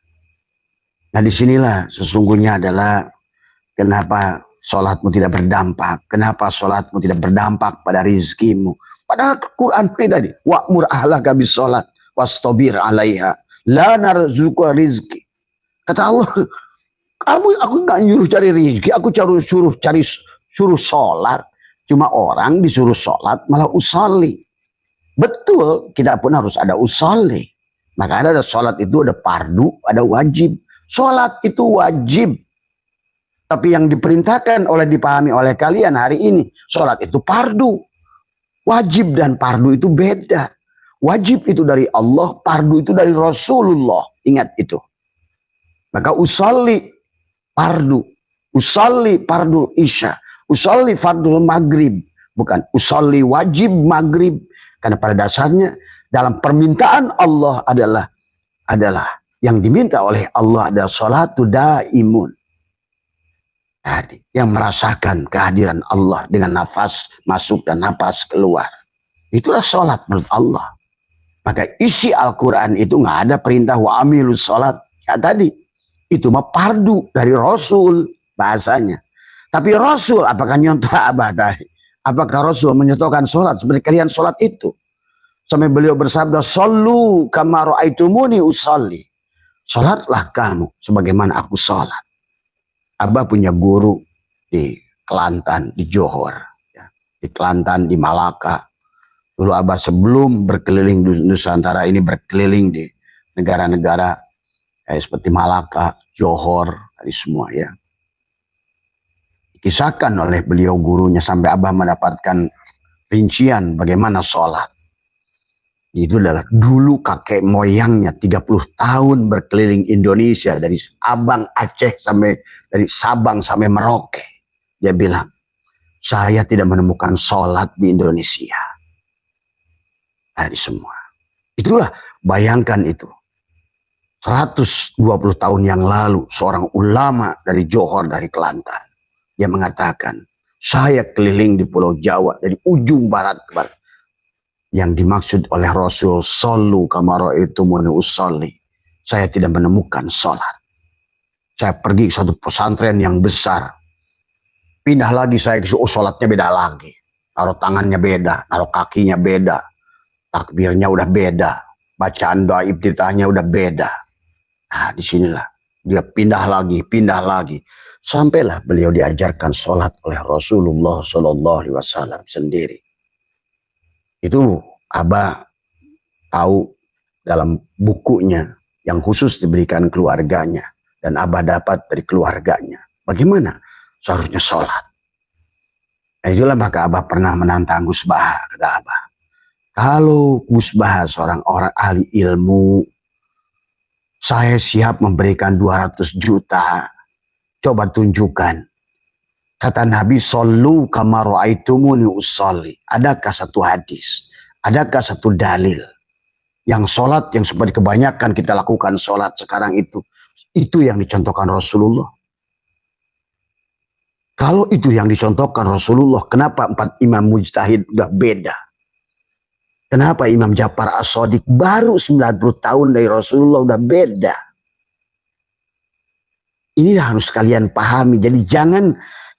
Nah disinilah sesungguhnya adalah kenapa sholatmu tidak berdampak. Kenapa sholatmu tidak berdampak pada rizkimu. Padahal Quran tadi. Wa'mur ahlaka bis sholat. Wastabir alaiha. La narzuqa rizki. Kata Allah. Aku gak nyuruh cari rizki. Aku suruh sholat. Cuma orang disuruh sholat malah usolli. Betul, kita pun harus ada usolli. Maka ada sholat itu ada fardu, ada wajib. Sholat itu wajib. Tapi yang diperintahkan dipahami oleh kalian hari ini, sholat itu fardu. Wajib dan fardu itu beda. Wajib itu dari Allah, fardu itu dari Rasulullah. Ingat itu. Maka usolli fardu, usolli fardu isya, usolli fardul maghrib. Bukan usolli wajib maghrib. Karena pada dasarnya dalam permintaan Allah adalah yang diminta oleh Allah adalah sholatu daimun. Tadi yang merasakan kehadiran Allah dengan nafas masuk dan nafas keluar. Itulah sholat menurut Allah. Maka isi Al-Quran itu nggak ada perintah wa amilus sholat. Ya tadi, itu mah fardu dari Rasul bahasanya. Tapi Rasul apakah nyontoh abah tadi? Apakah Rasul menyontohkan sholat seperti kalian sholat itu? Sampai beliau bersabda, "Shollu kama ra'aitumuni usolli." Sholatlah kamu sebagaimana aku sholat. Abah punya guru di Kelantan, di Johor, ya. Di Kelantan, di Malaka. Dulu Abah sebelum berkeliling di Nusantara ini berkeliling di negara-negara seperti Malaka, Johor, dari semua ya. Dikisahkan oleh beliau gurunya sampai Abah mendapatkan rincian bagaimana sholat. Itu adalah dulu kakek moyangnya 30 tahun berkeliling Indonesia dari Sabang sampai Merauke. Dia bilang, saya tidak menemukan sholat di Indonesia. Dari semua. Itulah, bayangkan itu. 120 tahun yang lalu, seorang ulama dari Johor, dari Kelantan. Dia mengatakan, saya keliling di Pulau Jawa, dari ujung barat ke barat. Yang dimaksud oleh Rasul, shollu kama ra'aitumuni usolli. Saya tidak menemukan sholat. Saya pergi ke satu pesantren yang besar. Pindah lagi saya ke sholatnya beda lagi. Naruh tangannya beda, naruh kakinya beda. Takbirnya udah beda. Bacaan doa iftitahnya udah beda. Nah disinilah dia pindah lagi. Sampailah beliau diajarkan sholat oleh Rasulullah SAW sendiri. Itu Abah tahu dalam bukunya yang khusus diberikan keluarganya. Dan Abah dapat dari keluarganya. Bagaimana seharusnya sholat. Nah itulah maka Abah pernah menantang Gus Baha, kata Abah. Kalau Gus Baha seorang orang ahli ilmu, saya siap memberikan 200 juta. Coba tunjukkan. Kata Nabi, "Shollu kama ra'aitumuni usolli." Adakah satu hadis? Adakah satu dalil? Yang sholat yang seperti kebanyakan kita lakukan sholat sekarang itu yang dicontohkan Rasulullah. Kalau itu yang dicontohkan Rasulullah, kenapa 4 imam mujtahid udah beda? Kenapa Imam Ja'far As-Shadiq baru 90 tahun dari Rasulullah udah beda? Ini harus kalian pahami. Jadi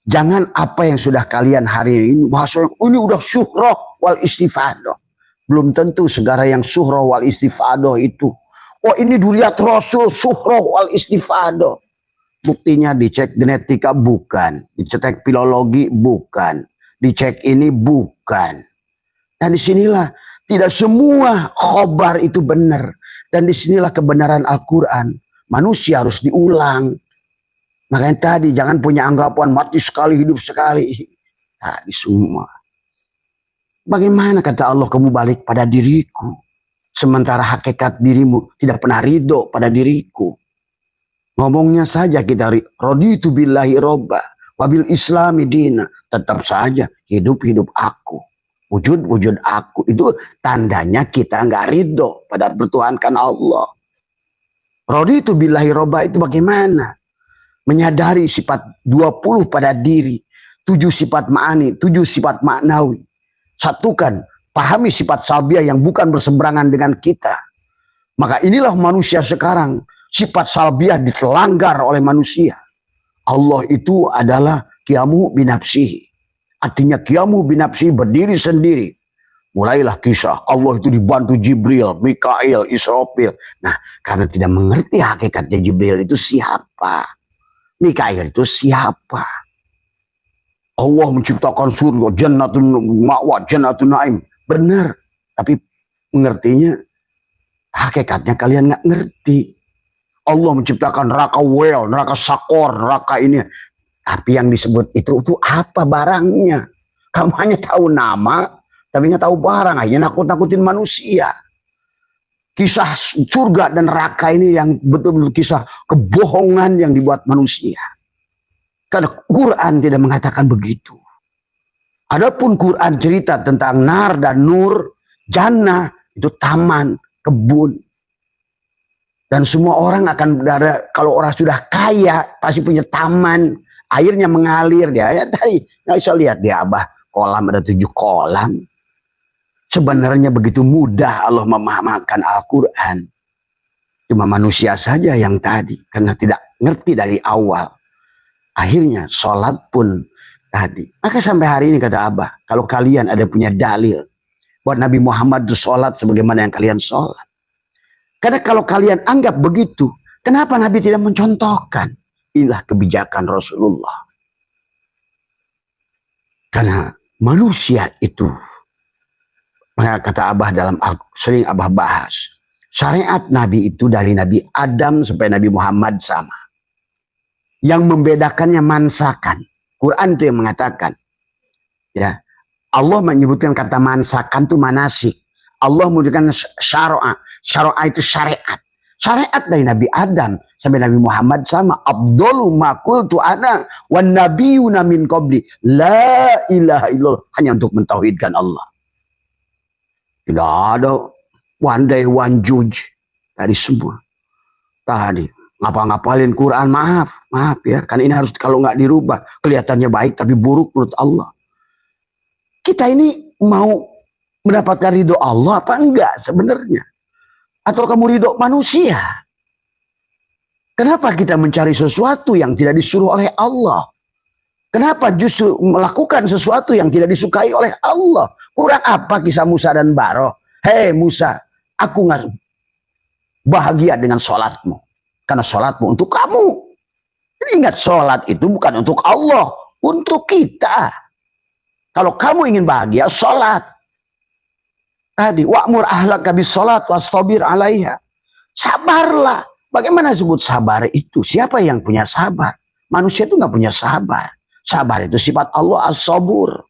jangan apa yang sudah kalian hari ini bahasa ini udah syuhroh wal istifadoh. Belum tentu segala yang syuhroh wal istifadoh itu. Oh ini duriat Rasul syuhroh wal istifadoh. Buktinya dicek genetika bukan, dicek filologi bukan, dicek ini bukan. Dan disinilah tidak semua khobar itu benar. Dan disinilah kebenaran Al-Quran. Manusia harus diulang. Makanya tadi jangan punya anggapan mati sekali hidup sekali. Tadi semua. Bagaimana kata Allah kamu balik pada diriku. Sementara hakikat dirimu tidak pernah ridho pada diriku. Ngomongnya saja kita raditu billahi robba. Wabil islami dina. Tetap saja hidup aku. Wujud aku. Itu tandanya kita nggak ridho pada bertuhankan Allah. Raditu billahi robba itu bagaimana? Menyadari sifat 20 pada diri. 7 sifat ma'ani, 7 sifat maknawi. Satukan, pahami sifat salbiah yang bukan berseberangan dengan kita. Maka inilah manusia sekarang. Sifat salbiah ditelanggar oleh manusia. Allah itu adalah qiyamu binafsihi. Artinya qiyamu binafsihi berdiri sendiri. Mulailah kisah Allah itu dibantu Jibril, Mikail, Israfil. Nah karena tidak mengerti hakikatnya Jibril itu siapa. Mikail itu siapa? Allah menciptakan surga, jannatun ma'wa, jannatun na'im. Benar. Tapi mengertinya, hakikatnya kalian nggak ngerti. Allah menciptakan neraka wel, neraka sakor, neraka ini. Tapi yang disebut itu apa barangnya? Kamu hanya tahu nama, tapi nggak tahu barang. Akhirnya nakut-nakutin manusia. Kisah surga dan neraka ini yang betul-betul kisah kebohongan yang dibuat manusia. Karena Quran tidak mengatakan begitu. Adapun Quran cerita tentang nar dan nur, jannah, itu taman, kebun. Dan semua orang akan berada, kalau orang sudah kaya, pasti punya taman, airnya mengalir. Dia ya tadi, nggak bisa lihat di Abah, kolam ada 7 kolam. Sebenarnya begitu mudah Allah memahamkan Al-Quran. Cuma manusia saja yang tadi, karena tidak ngerti dari awal. Akhirnya sholat pun tadi. Maka sampai hari ini kata Abah, kalau kalian ada punya dalil buat Nabi Muhammad itu sholat sebagaimana yang kalian sholat. Karena kalau kalian anggap begitu, kenapa Nabi tidak mencontohkan? Inilah kebijakan Rasulullah. Karena manusia itu, maka kata Abah dalam sering Abah bahas, syariat Nabi itu dari Nabi Adam sampai Nabi Muhammad sama. Yang membedakannya mansakan. Quran itu yang mengatakan. Ya, Allah menyebutkan kata mansakan itu manasik. Allah menyebutkan syara'a. Syara'a itu syariat. Syariat dari Nabi Adam sampai Nabi Muhammad sama. Abdullu ma qultu ana wan nabiyuna min qabli la ilaha illallah, hanya untuk mentauhidkan Allah. Tidak ada one day one judge tadi semua. Tadi ngapa-ngapalin Quran, maaf ya, kan ini harus, kalau nggak dirubah kelihatannya baik tapi buruk menurut Allah. Kita ini mau mendapatkan ridho Allah apa enggak sebenarnya? Atau kamu ridho manusia? Kenapa kita mencari sesuatu yang tidak disuruh oleh Allah? Kenapa justru melakukan sesuatu yang tidak disukai oleh Allah? Kurang apa kisah Musa dan Baroh? Hei Musa, aku nggak bahagia dengan sholatmu. Karena sholatmu untuk kamu. Jadi ingat, sholat itu bukan untuk Allah, untuk kita. Kalau kamu ingin bahagia, sholat. Tadi, wa'mur ahlaka bis sholat wastabir alaiha. Sabarlah. Bagaimana disebut sabar itu? Siapa yang punya sabar? Manusia itu nggak punya sabar. Sabar itu sifat Allah as-sabur.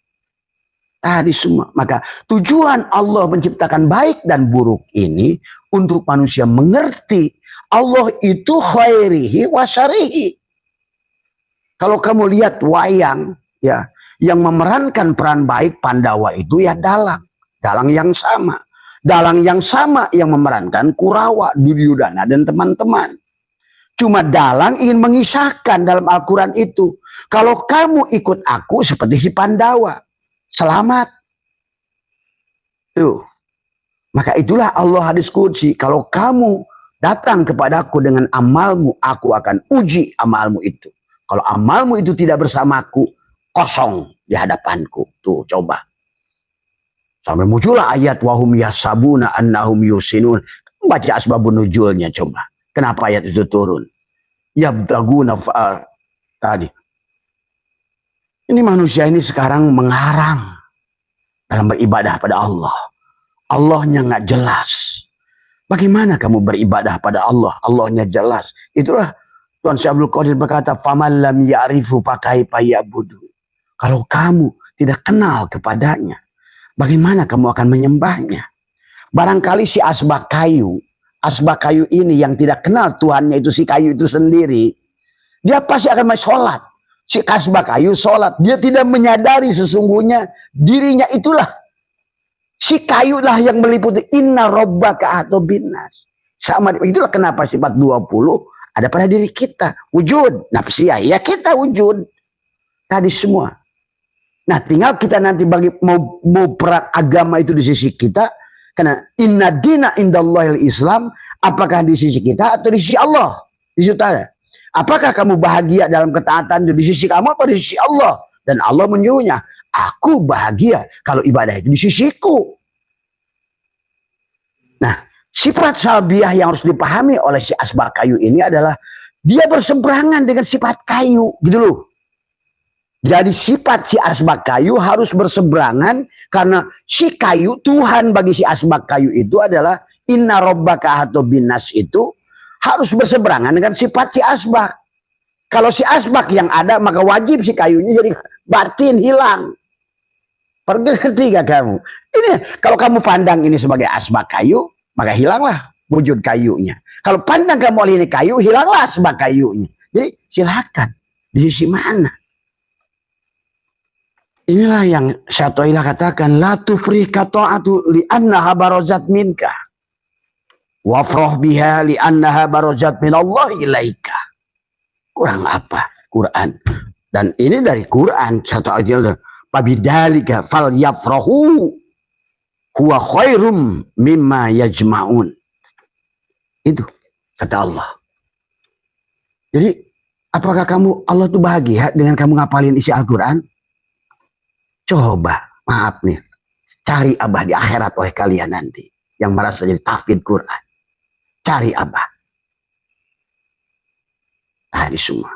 Tadi semua. Maka tujuan Allah menciptakan baik dan buruk ini untuk manusia mengerti Allah itu khairihi wa syarihi. Kalau kamu lihat wayang, ya, yang memerankan peran baik Pandawa itu ya Dalang. Dalang yang sama. Dalang yang sama yang memerankan Kurawa, Duryudana dan teman-teman. Cuma Dalang ingin mengisahkan dalam Al-Quran itu, kalau kamu ikut aku seperti si Pandawa, selamat. Tuh. Maka itulah Allah hadis qudsi, kalau kamu datang kepadaku dengan amalmu, aku akan uji amalmu itu. Kalau amalmu itu tidak bersamaku, kosong di hadapanku. Tuh, coba. Sampai muncullah ayat wahum yasabuna annahum yusinun. Baca asbabun nuzulnya coba. Kenapa ayat itu turun? Yabtaguna tadi. Ini manusia ini sekarang mengarang dalam beribadah pada Allah. Allahnya nggak jelas. Bagaimana kamu beribadah pada Allah? Allahnya jelas. Itulah Tuan Syekh Abdul Qadir berkata, "Faman lam ya'rifu fakaifa ya'budu." Kalau kamu tidak kenal kepadanya, bagaimana kamu akan menyembahnya? Barangkali si asbak kayu ini yang tidak kenal Tuhannya itu si kayu itu sendiri, dia pasti akan sholat. Si asbak kayu sholat, dia tidak menyadari sesungguhnya dirinya itulah si kayu lah yang meliputi inna rabbaka atau binas. Sama itulah kenapa sifat 20 ada pada diri kita. Wujud nafsiyah, ya kita wujud tadi semua. Nah, tinggal kita nanti bagi mau peran agama itu di sisi kita, karena inna dina indallahil Islam, apakah di sisi kita atau di sisi Allah? Di situ ada. Apakah kamu bahagia dalam ketaatan itu di sisi kamu atau di sisi Allah? Dan Allah menyuruhnya, aku bahagia kalau ibadah itu di sisiku. Nah, sifat salbiah yang harus dipahami oleh si asbak kayu ini adalah dia berseberangan dengan sifat kayu, gitu loh. Jadi sifat si asbak kayu harus berseberangan, karena si kayu, Tuhan bagi si asbak kayu itu adalah inna rabbaka atau binas, itu harus berseberangan dengan sifat si asbak. Kalau si asbak yang ada, maka wajib si kayunya jadi batin, hilang. Ngerti gak kamu? Ini kalau kamu pandang ini sebagai asbak kayu, maka hilanglah wujud kayunya. Kalau pandang kamu ini kayu, hilanglah asbak kayunya. Jadi silakan di sisi mana? Inilah yang Syatoilah katakan, la tufrika ta'atu li'annaha barazat minka. Wafroh biha li'annaha barazat minallah ilaika. Kurang apa? Quran. Dan ini dari Quran. Syatoilah, Pabidalika fal yafrahu huwa khairum mimma yajma'un. Itu kata Allah. Jadi apakah Allah tuh bahagia dengan kamu ngapalin isi Al-Quran? Coba, maaf nih, cari Abah di akhirat oleh kalian nanti yang merasa jadi tahfidz Quran. Cari Abah. Tadi semua.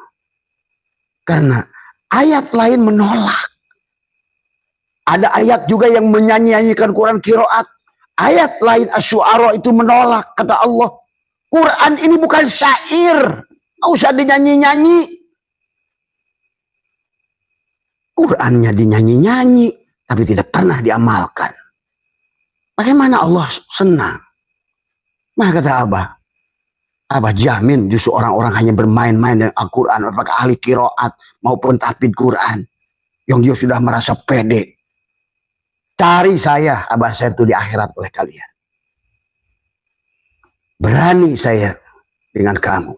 Karena ayat lain menolak. Ada ayat juga yang menyanyi-nyanyikan Quran qiraat. Ayat lain Asy-Syu'ara itu menolak, kata Allah. Quran ini bukan syair. Nggak usah dinyanyi-nyanyi. Qurannya dinyanyi-nyanyi, tapi tidak pernah diamalkan. Bagaimana Allah senang? Maka kata Abah jamin justru orang-orang hanya bermain-main dengan Al-Quran, apakah ahli qiraat maupun tahfidz Quran, yang dia sudah merasa pede. Cari saya, Abah saya itu di akhirat oleh kalian. Berani saya dengan kamu.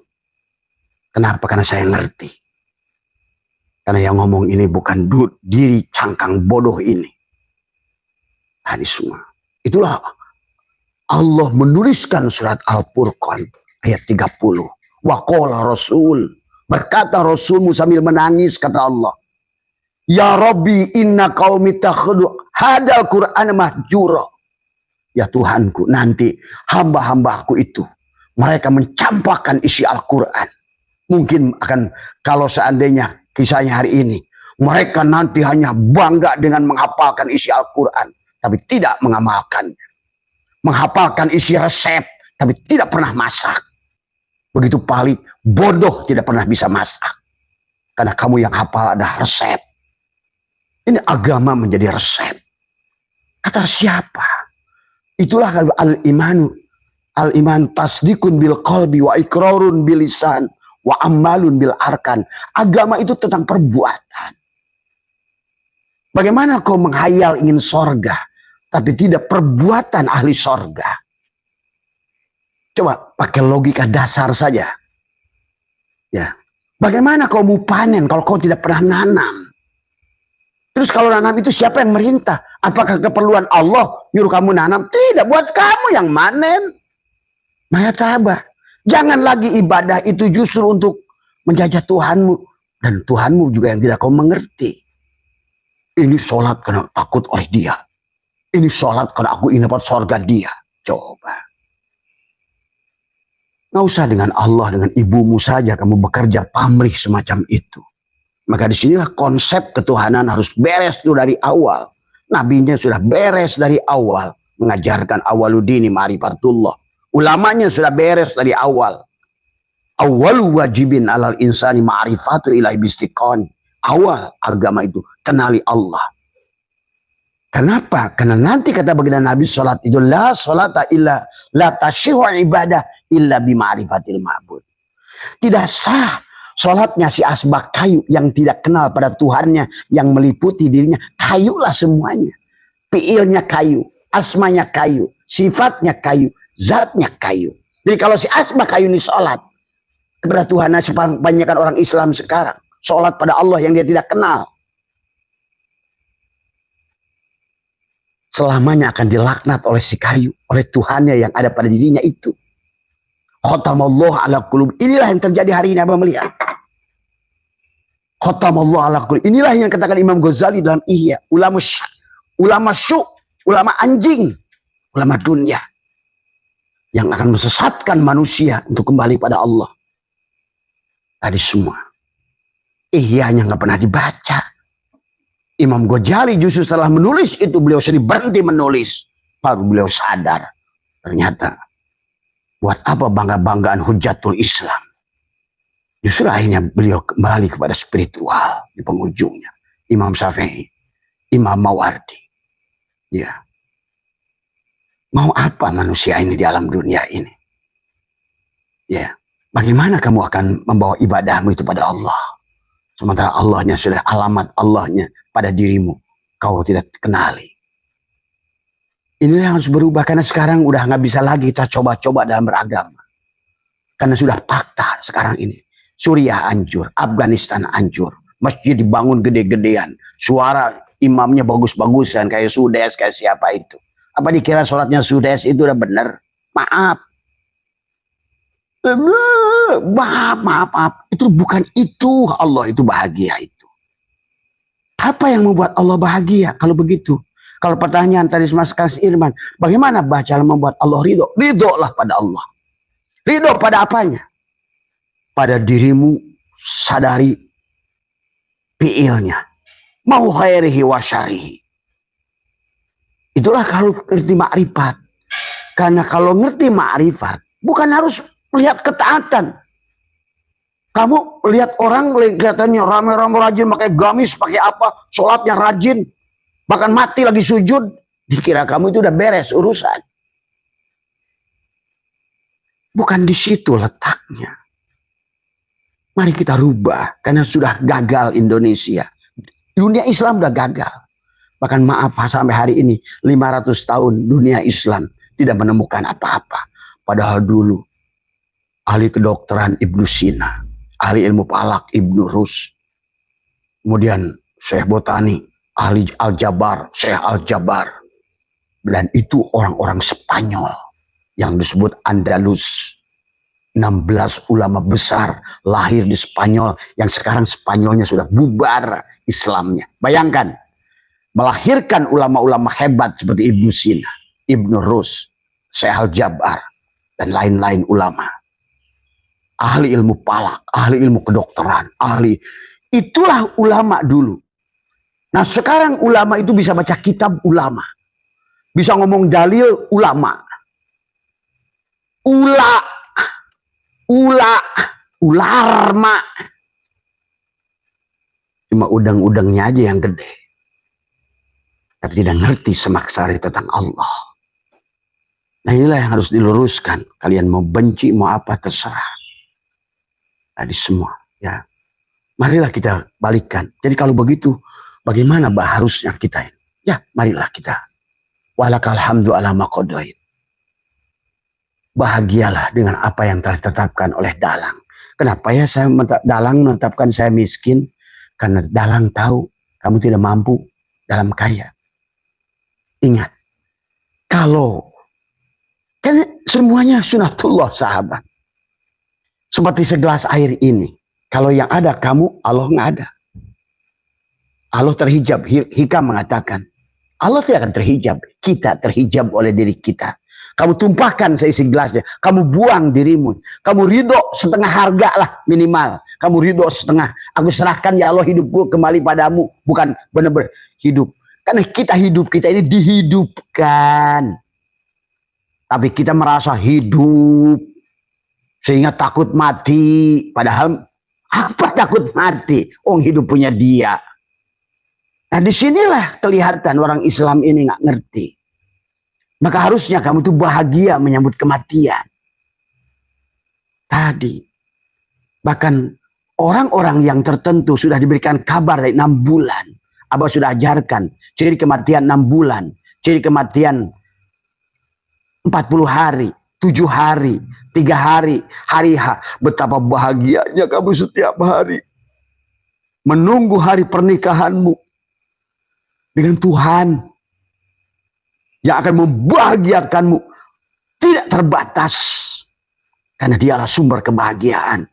Kenapa? Karena saya ngerti. Karena yang ngomong ini bukan diri cangkang bodoh ini. Tadi semua. Itulah Allah menuliskan surat Al-Furqan ayat 30. Wa qala Rasul. Berkata Rasulmu sambil menangis, kata Allah. Ya Rabbi inna qaumi takhudhu hadal Qur'an mahjura. Ya Tuhanku, nanti hamba-hambaku itu mereka mencampakkan isi Al-Quran. Mungkin akan, kalau seandainya kisahnya hari ini, mereka nanti hanya bangga dengan menghafalkan isi Al-Quran, tapi tidak mengamalkannya. Menghafalkan isi resep, tapi tidak pernah masak. Begitu palit, bodoh tidak pernah bisa masak. Karena kamu yang hafal ada resep. Ini agama menjadi resep. Kata siapa? Itulah al-imanu. Al-iman tasdikun bil qalbi wa ikrarun bil lisan wa amalun bil arkan. Agama itu tentang perbuatan. Bagaimana kau menghayal ingin sorga, tapi tidak perbuatan ahli sorga? Coba pakai logika dasar saja. Ya. Bagaimana kau mau panen kalau kau tidak pernah nanam? Terus kalau nanam itu siapa yang merintah? Apakah keperluan Allah nyuruh kamu nanam? Tidak, buat kamu yang manen. Maya tabah. Jangan lagi ibadah itu justru untuk menjajah Tuhanmu. Dan Tuhanmu juga yang tidak kau mengerti. Ini sholat karena takut oleh dia. Ini sholat karena aku ingin dapat surga dia. Coba. Nggak usah dengan Allah, dengan ibumu saja kamu bekerja pamrih semacam itu. Maka disinilah konsep ketuhanan harus beres itu dari awal. Nabinya sudah beres dari awal. Mengajarkan awaludini ma'rifatullah. Ulamanya sudah beres dari awal. Awalu wajibin alal insani ma'rifatu ilahi bistiqani. Awal agama itu kenali Allah. Kenapa? Karena nanti kata baginda Nabi salat itu la salata illa la tashihu ibadah illa bima'rifatil ma'bud. Tidak sah salatnya si asbak kayu yang tidak kenal pada Tuhannya, yang meliputi dirinya. Kayulah semuanya. Fi'ilnya kayu, asmanya kayu, sifatnya kayu, zatnya kayu. Jadi kalau si asbak kayu ini salat kepada Tuhannya, kebanyakan orang Islam sekarang salat pada Allah yang dia tidak kenal, selamanya akan dilaknat oleh si kayu, oleh Tuhannya yang ada pada dirinya itu. Khatamallahu ala qulub. Inilah yang terjadi hari ini, Abah melihat. Khatamallahu ala qulub. Inilah yang katakan Imam Ghazali dalam Ihya. Ulama syuk, ulama anjing, ulama dunia. Yang akan mesesatkan manusia untuk kembali pada Allah. Tadi semua. Ihyanya nggak pernah dibaca. Imam Ghazali justru setelah menulis itu, beliau sendiri berhenti menulis. Baru beliau sadar. Ternyata buat apa bangga-banggaan Hujatul Islam? Justru akhirnya beliau kembali kepada spiritual di penghujungnya. Imam Syafi'i, Imam Mawardi. Ya. Mau apa manusia ini di alam dunia ini? Ya. Bagaimana kamu akan membawa ibadahmu itu pada Allah? Sementara Allahnya sudah, alamat Allahnya pada dirimu. Kau tidak kenali. Inilah yang harus berubah. Karena sekarang udah nggak bisa lagi kita coba-coba dalam beragama. Karena sudah fakta sekarang ini. Suriah hancur, Afghanistan hancur, masjid dibangun gede-gedean, suara imamnya bagus-bagusan kayak Sudes, kayak siapa itu. Apa dikira sholatnya Sudes itu udah bener? Maaf. Maaf. Itu bukan itu Allah itu bahagia itu. Apa yang membuat Allah bahagia kalau begitu? Kalau pertanyaan tadi Mas Kas Irman, bagaimana baca membuat Allah ridho? Ridholah pada Allah. Ridho pada apanya? Pada dirimu sadari fi'ilnya. Mau khairihi wa syarihi. Itulah kalau ngerti makrifat. Karena kalau ngerti makrifat, bukan harus melihat ketaatan. Kamu lihat orang kelihatannya rame-rame rajin, pakai gamis, pakai apa, sholatnya rajin, bahkan mati lagi sujud, dikira kamu itu udah beres urusan. Bukan di situ letaknya. Mari kita rubah, karena sudah gagal Indonesia. Dunia Islam sudah gagal. Bahkan maaf sampai hari ini, 500 tahun dunia Islam tidak menemukan apa-apa. Padahal dulu, ahli kedokteran Ibnu Sina, ahli ilmu falak Ibnu Rus, kemudian Syekh Botani, ahli Al-Jabar, Syekh Al-Jabar. Dan itu orang-orang Spanyol yang disebut Andalus. 16 ulama besar lahir di Spanyol yang sekarang Spanyolnya sudah bubar Islamnya. Bayangkan, melahirkan ulama-ulama hebat seperti Ibnu Sina, Ibnu Rus, Syekh Al-Jabar, dan lain-lain ulama. Ahli ilmu falak, ahli ilmu kedokteran, ahli. Itulah ulama dulu. Nah sekarang ulama itu bisa baca kitab ulama. Bisa ngomong dalil ulama. Ularma. Cuma udang-udangnya aja yang gede. Tapi tidak ngerti semaksari tentang Allah. Nah inilah yang harus diluruskan. Kalian mau benci, mau apa, terserah. Tadi semua. Ya. Marilah kita balikan. Jadi kalau begitu, bagaimana harusnya kita ini? Ya, marilah kita. Walakal hamdu ala maqadoid. Bahagialah dengan apa yang telah ditetapkan oleh Dalang. Kenapa ya Dalang menetapkan saya miskin? Karena Dalang tahu kamu tidak mampu dalam kaya. Ingat, kalau kan semuanya sunatullah sahabat. Seperti segelas air ini. Kalau yang ada kamu, Allah nggak ada. Allah terhijab. Hikam mengatakan, Allah tidak akan terhijab. Kita terhijab oleh diri kita. Kamu tumpahkan seisi gelasnya. Kamu buang dirimu. Kamu ridho setengah harga lah minimal. Kamu ridho setengah. Aku serahkan ya Allah hidupku kembali padamu. Bukan benar-benar hidup. Karena hidup kita ini dihidupkan. Tapi kita merasa hidup. Sehingga takut mati. Padahal apa takut mati? Oh hidup punya dia. Nah disinilah kelihatan orang Islam ini nggak ngerti. Maka harusnya kamu tuh bahagia menyambut kematian. Tadi. Bahkan orang-orang yang tertentu sudah diberikan kabar dari 6 bulan. Abah sudah ajarkan. Ciri kematian 6 bulan. Ciri kematian 40 hari. 7 hari. 3 hari. Hari H. Betapa bahagianya kamu setiap hari. Menunggu hari pernikahanmu. Dengan Tuhan. Yang akan membahagiakanmu tidak terbatas. Karena dialah sumber kebahagiaan.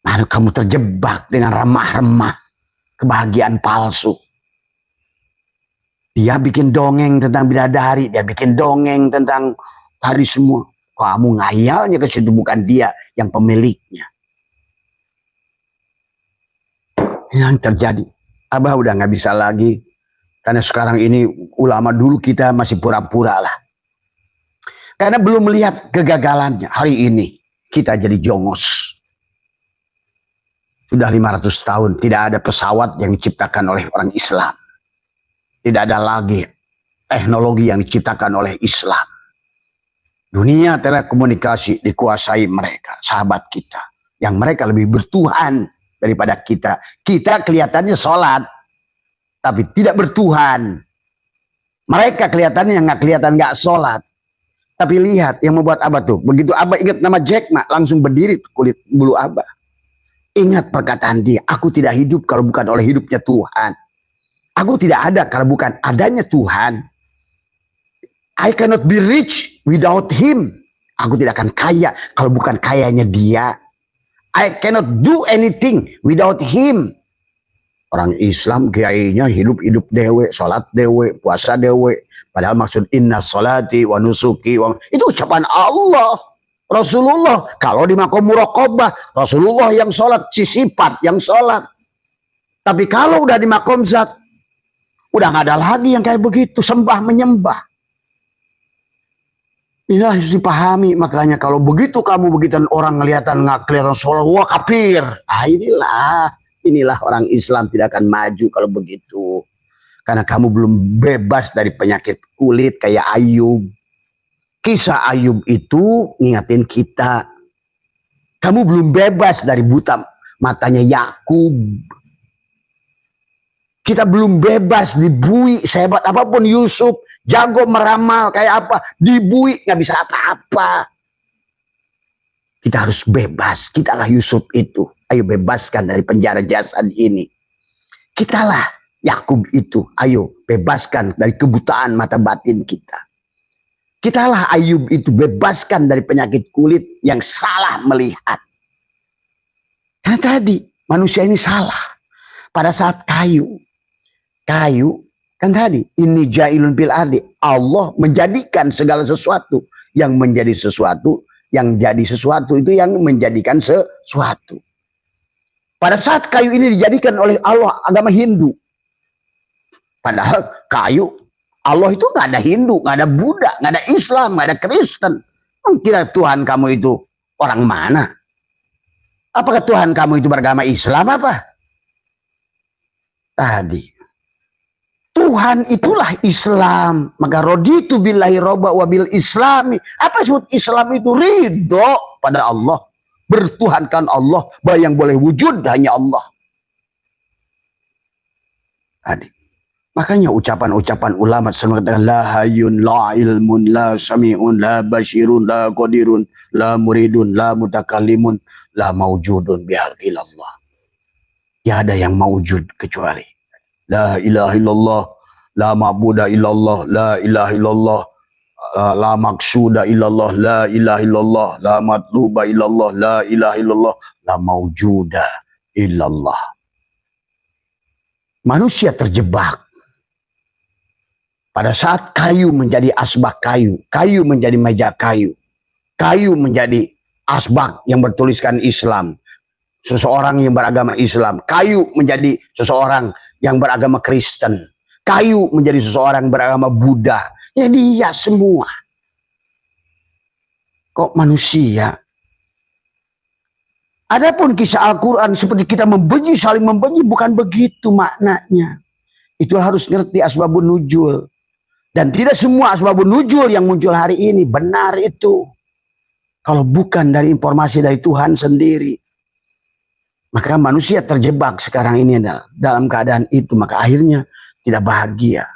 Lalu kamu terjebak dengan remah-remah kebahagiaan palsu. Dia bikin dongeng tentang bidadari. Dia bikin dongeng tentang tadi semua. Kamu ngayalnya ke situ, bukan dia yang pemiliknya. Yang terjadi. Abah udah gak bisa lagi. Karena sekarang ini ulama dulu kita masih pura-pura lah. Karena belum melihat kegagalannya. Hari ini kita jadi jongos. Sudah 500 tahun tidak ada pesawat yang diciptakan oleh orang Islam. Tidak ada lagi teknologi yang diciptakan oleh Islam. Dunia telekomunikasi dikuasai mereka, sahabat kita. Yang mereka lebih bertuhan daripada kita. Kita kelihatannya sholat, tapi tidak bertuhan. Mereka kelihatannya nggak kelihatan nggak sholat. Tapi lihat yang membuat Abah tuh. Begitu Abah ingat nama Jack Ma, langsung berdiri kulit bulu Abah. Ingat perkataan dia, aku tidak hidup kalau bukan oleh hidupnya Tuhan. Aku tidak ada kalau bukan adanya Tuhan. I cannot be rich without him. Aku tidak akan kaya kalau bukan kayanya dia. I cannot do anything without him. Orang Islam kiainya hidup dewe, sholat dewe, puasa dewe. Padahal maksud inna sholati wa nusuki wa... itu ucapan Allah. Rasulullah kalau di makom muraqabah, Rasulullah yang sholat, si sifat yang sholat. Tapi kalau udah di makom zat, udah nggak ada lagi yang kayak begitu, sembah menyembah. Ini harus dipahami. Makanya kalau begitu kamu begitu orang kelihatan nggak kelihatan sholat, wah kafir. Ah, inilah orang Islam tidak akan maju kalau begitu. Karena kamu belum bebas dari penyakit kulit kayak Ayub. Kisah Ayub itu ngingatin kita. Kamu belum bebas dari buta matanya Yakub. Kita belum bebas dibui sehebat apapun Yusuf. Jago meramal kayak apa. Dibui nggak bisa apa-apa. Kita harus bebas. Kitalah Yusuf itu. Ayo bebaskan dari penjara jasad ini. Kitalah Yakub itu. Ayo bebaskan dari kebutaan mata batin kita. Kitalah Ayub itu, bebaskan dari penyakit kulit yang salah melihat. Karena tadi manusia ini salah. Pada saat kayu kan tadi ini jailun fil ardi. Allah menjadikan segala sesuatu yang menjadi sesuatu, yang jadi sesuatu itu yang menjadikan sesuatu. Pada saat kayu ini dijadikan oleh Allah agama Hindu. Padahal kayu Allah itu nggak ada Hindu, nggak ada Buddha, nggak ada Islam, nggak ada Kristen. Kira Tuhan kamu itu orang mana? Apakah Tuhan kamu itu beragama Islam apa? Tadi Tuhan itulah Islam. Maka raditu billahi robba wa bil islami. Apa disebut Islam itu? Ridho pada Allah. Bertuhankan Allah, bahwa yang boleh wujud hanya Allah. Tadi. Makanya ucapan-ucapan ulama selalu katakan la hayyun, la ilmun, la sami'un, la basyirun, la qadirun, la muridun, la mutakallimun, la maujudun bihaqil Allah. Tidak ada yang maujud kecuali la ilaha illallah, la ma'buda illallah, la ilaha illallah, la maqsuda illallah, la ilaha illallah, la matluba illallah, la ilaha illallah, la maujuda illallah. Manusia terjebak. Pada saat kayu menjadi asbak kayu, kayu menjadi meja kayu, kayu menjadi asbak yang bertuliskan Islam, seseorang yang beragama Islam, kayu menjadi seseorang yang beragama Kristen, kayu menjadi seseorang beragama Buddha. Ya dia semua. Kok manusia? Adapun kisah Al-Quran seperti kita membenci, saling membenci, bukan begitu maknanya. Itu harus ngerti asbabun nuzul. Dan tidak semua asbabun nuzul yang muncul hari ini benar itu. Kalau bukan dari informasi dari Tuhan sendiri. Maka manusia terjebak sekarang ini dalam keadaan itu. Maka akhirnya tidak bahagia.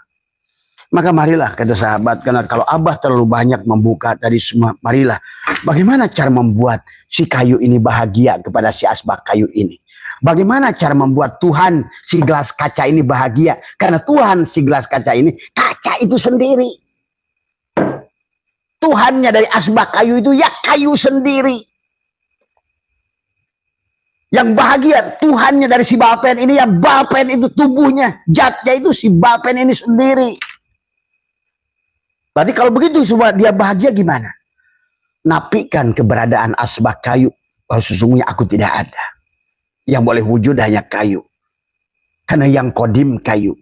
Maka marilah kata sahabat. Karena kalau Abah terlalu banyak membuka tadi semua. Marilah. Bagaimana cara membuat si kayu ini bahagia kepada si asbak kayu ini. Bagaimana cara membuat Tuhan si gelas kaca ini bahagia. Karena Tuhan si gelas kaca ini, kaca itu sendiri. Tuhannya dari asbak kayu itu ya kayu sendiri. Yang bahagia Tuhannya dari si balpen ini, ya balpen itu tubuhnya. Zatnya itu si balpen ini sendiri. Berarti kalau begitu semua dia bahagia gimana? Nafikan keberadaan asbak kayu. Bahwa sesungguhnya aku tidak ada. Yang boleh wujud hanya kayu. Karena yang kodim kayu.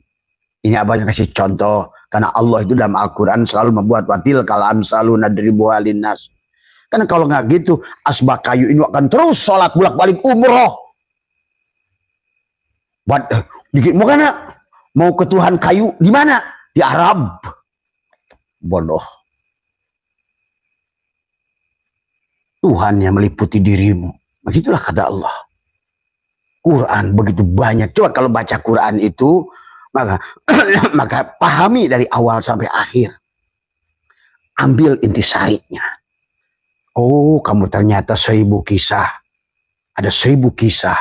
Ini abang kasih contoh. Karena Allah itu dalam Al-Quran selalu membuat watil kalam selalu nadribu alinnas. Karena kalau nggak gitu, asbak kayu ini akan terus sholat bolak-balik umroh. Buat dikit mau kana? Mau ke Tuhan kayu di mana? Di Arab. Bodoh. Tuhan yang meliputi dirimu. Begitulah kata Allah. Quran begitu banyak. Coba kalau baca Quran itu, maka pahami dari awal sampai akhir. Ambil intisarinya. Oh, kamu ternyata 1000 kisah. Ada 1000 kisah.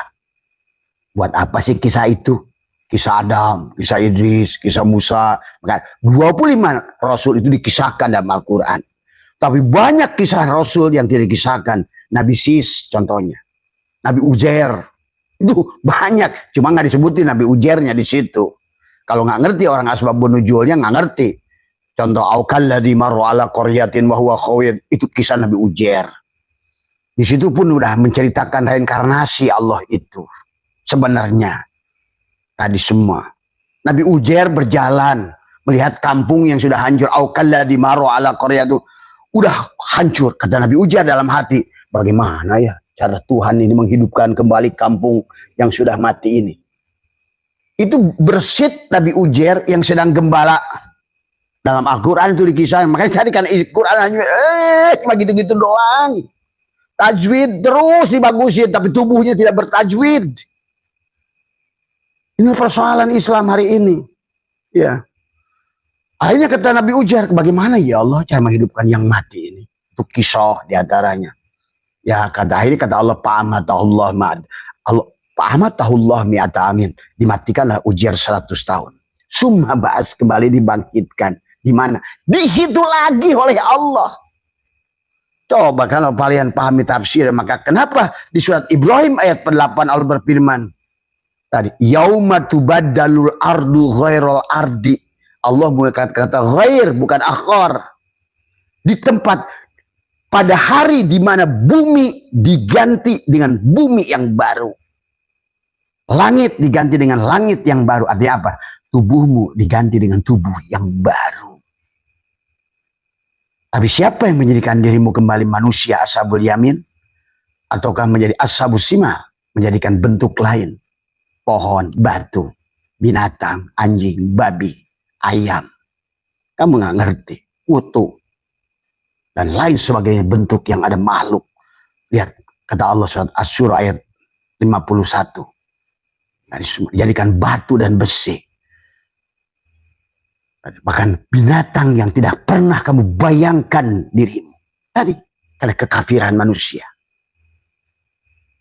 Buat apa sih kisah itu? Kisah Adam, kisah Idris, kisah Musa. Maka 25 Rasul itu dikisahkan dalam Al-Quran. Tapi banyak kisah Rasul yang tidak dikisahkan. Nabi Sis contohnya. Nabi Uzair. Itu banyak. Cuma nggak disebutin Nabi Uzairnya di situ. Kalau nggak ngerti orang asbabun nuzulnya nggak ngerti. Contoh aukalladzi marra ala qaryatin wa huwa khawiyun, itu kisah Nabi Uzair. Di situ pun udah menceritakan reinkarnasi Allah itu. Sebenarnya tadi semua. Nabi Uzair berjalan melihat kampung yang sudah hancur. Aukalladzi marra ala qaryatin, udah hancur. Kata Nabi Uzair dalam hati, bagaimana ya cara Tuhan ini menghidupkan kembali kampung yang sudah mati ini. Itu bersit Nabi Uzair yang sedang gembala. Dalam Al-Quran itu dikisahkan. Makanya tadi kan Al-Quran hanya cuma gitu-gitu doang. Tajwid terus dibagusin, tapi tubuhnya tidak bertajwid. Ini persoalan Islam hari ini. Ya. Akhirnya kata Nabi Uzair, bagaimana ya Allah cara menghidupkan yang mati ini? Itu kisah diantaranya. Ya akhirnya kata Allah, Fa'amatahullah mi'ata amin. Dimatikanlah Uzair 100 tahun. Summa ba'as, kembali dibangkitkan. Di mana? Di situ lagi oleh Allah. Coba kalau kalian pahami tafsir, maka kenapa di surat Ibrahim ayat 8 Allah berfirman tadi, yauma tubaddalul ardu ghairal ardi. Allah menggunakan kata ghair, bukan akhar. Di tempat pada hari di mana bumi diganti dengan bumi yang baru. Langit diganti dengan langit yang baru. Artinya apa? Tubuhmu diganti dengan tubuh yang baru. Tapi siapa yang menjadikan dirimu kembali manusia ashabul yamin? Ataukah menjadi ashabus sima? Menjadikan bentuk lain. Pohon, batu, binatang, anjing, babi, ayam. Kamu nggak ngerti. Kutu. Dan lain sebagainya bentuk yang ada makhluk. Lihat, kata Allah surat Asy-Syura ayat 51. Jadikan batu dan besi. Bahkan binatang yang tidak pernah kamu bayangkan dirimu. Tadi, karena kekafiran manusia.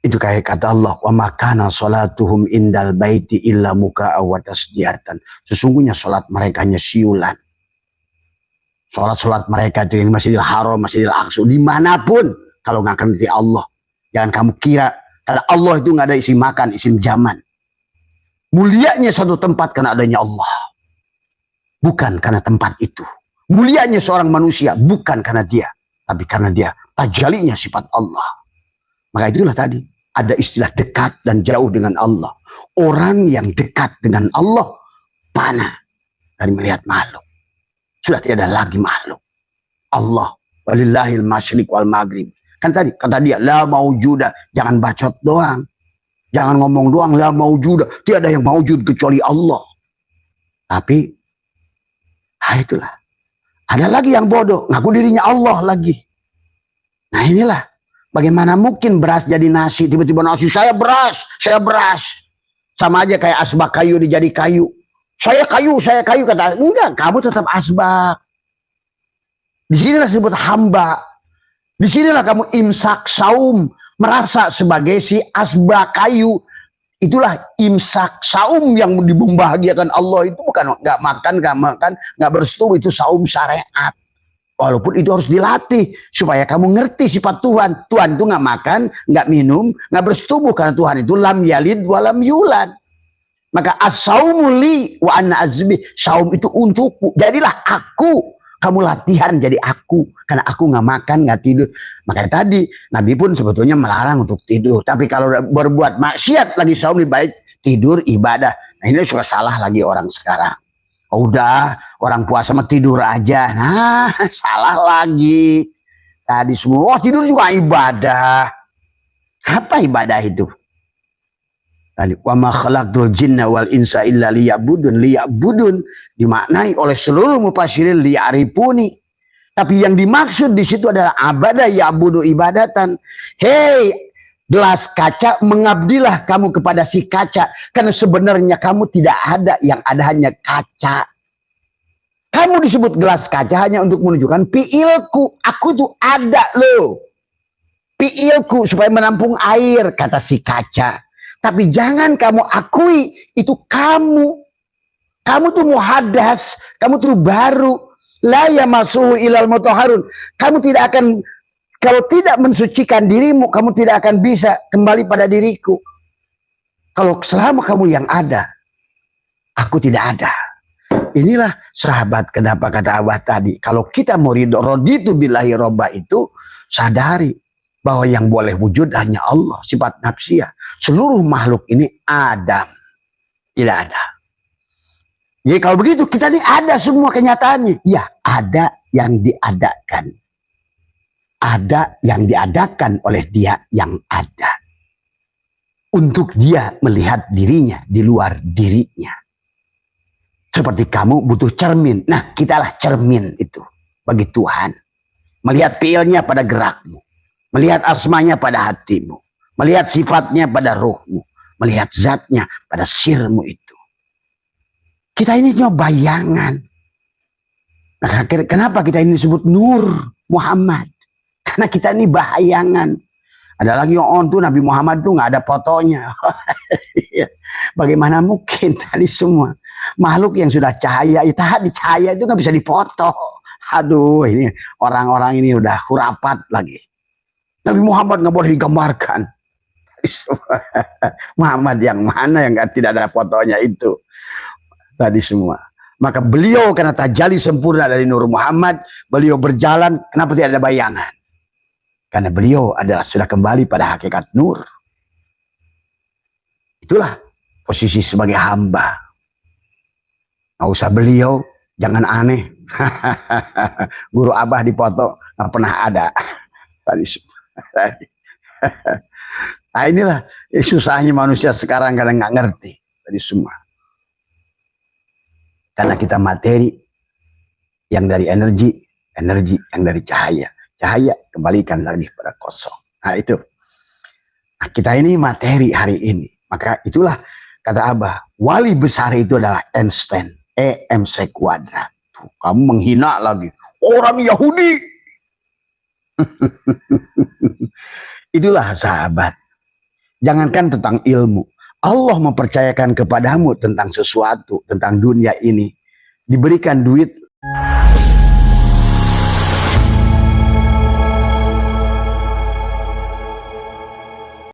Itu kayak kata Allah, wa makana salatuhum indal baiti illa muka'a wa tasdiyatan. Sesungguhnya salat mereka hanya siulan. Salat mereka itu di Masjidil Haram, Masjidil Aqsa, dimanapun, kalau nggak ngerti Allah. Jangan kamu kira, karena Allah itu nggak ada isim makan, isim zaman. Mulianya satu tempat karena adanya Allah. Bukan karena tempat itu. Mulianya seorang manusia bukan karena dia, tapi karena dia tajalinya sifat Allah. Maka itulah tadi ada istilah dekat dan jauh dengan Allah. Orang yang dekat dengan Allah panah dari melihat makhluk. Sudah tidak ada lagi makhluk. Allah walillahil masyriq wal maghrib. Kan tadi kata dia la maujuda, jangan bacot doang. Jangan ngomong doang la maujuda, tiada yang maujud kecuali Allah. Tapi itulah. Ada lagi yang bodoh, ngaku dirinya Allah lagi. Nah inilah. Bagaimana mungkin beras jadi nasi, tiba-tiba nasi, saya beras. Sama aja kayak asbak kayu dijadi kayu. Saya kayu, kata, enggak, kamu tetap asbak. Disinilah disebut hamba. Disinilah kamu imsak saum, merasa sebagai si asbak kayu. Itulah imsak saum yang membahagiakan Allah itu bukan nggak makan, nggak bersetubuh, itu saum syariat. Walaupun itu harus dilatih supaya kamu ngerti sifat Tuhan. Tuhan itu nggak makan, nggak minum, nggak bersetubuh karena Tuhan itu lam yalid walam yulad. Maka as-saumu li wa ana azbi, saum itu untukku. Jadilah aku. Kamu latihan jadi aku. Karena aku nggak makan, nggak tidur. Makanya tadi, Nabi pun sebetulnya melarang untuk tidur. Tapi kalau berbuat maksiat lagi saum lebih baik tidur ibadah. Nah ini suka salah lagi orang sekarang. Oh, udah, orang puasa mah tidur aja. Nah, salah lagi. Tadi semua, tidur juga ibadah. Apa ibadah itu? Tadi wa ma khalaqtul jinna wal insa illa liya'budun. Liya'budun dimaknai oleh seluruh mufassirin liya'rifuni. Tapi yang dimaksud di situ adalah abada ya'budu ibadatan. Hei, gelas kaca, mengabdilah kamu kepada si kaca, karena sebenarnya kamu tidak ada, yang ada hanya kaca. Kamu disebut gelas kaca hanya untuk menunjukkan piilku, aku tuh ada loh. Piilku supaya menampung air, kata si kaca. Tapi jangan kamu akui itu kamu. Kamu tuh muhadas, kamu tuh baru. La yamassuhu ilal mutahharun. Kamu tidak akan, kalau tidak mensucikan dirimu, kamu tidak akan bisa kembali pada diriku. Kalau selama kamu yang ada, aku tidak ada. Inilah sahabat, kenapa kata Abah tadi, kalau kita mau ridho raditu billahi robba itu, sadari bahwa yang boleh wujud hanya Allah, sifat nafsiyah. Seluruh makhluk ini Adam, tidak ada. Jadi kalau begitu kita ini ada semua kenyataannya. Ya, ada yang diadakan. Ada yang diadakan oleh dia yang ada. Untuk dia melihat dirinya di luar dirinya. Seperti kamu butuh cermin. Nah, kitalah cermin itu bagi Tuhan. Melihat fiilnya pada gerakmu. Melihat asmanya pada hatimu. Melihat sifatnya pada ruhmu. Melihat zatnya pada sirmu itu. Kita ini cuma bayangan. Nah, kenapa kita ini disebut Nur Muhammad? Karena kita ini bayangan. Ada lagi yang tuh Nabi Muhammad tuh nggak ada fotonya. Bagaimana mungkin tadi semua makhluk yang sudah cahaya, di cahaya itu nggak bisa dipoto. Aduh, ini orang-orang ini udah hurapat lagi. Nabi Muhammad nggak boleh digambarkan. Muhammad yang mana yang tidak ada fotonya itu? Tadi semua. Maka beliau karena tajalli sempurna dari Nur Muhammad, beliau berjalan, kenapa tidak ada bayangan? Karena beliau adalah sudah kembali pada hakikat nur. Itulah posisi sebagai hamba. Nggak usah beliau, jangan aneh. Guru Abah dipoto nggak pernah ada. Tadi semua. Nah, inilah susahnya manusia sekarang kadang nggak ngerti tadi semua. Karena kita materi yang dari energi, energi yang dari cahaya. Cahaya kembalikan lagi pada kosong. Nah itu. Nah, kita ini materi hari ini. Maka itulah kata Abah. Wali besar itu adalah Einstein. EMC kuadrat. Tuh, kamu menghina lagi. Orang Yahudi. Itulah sahabat. Jangankan tentang ilmu. Allah mempercayakan kepadamu tentang sesuatu, tentang dunia ini. Diberikan duit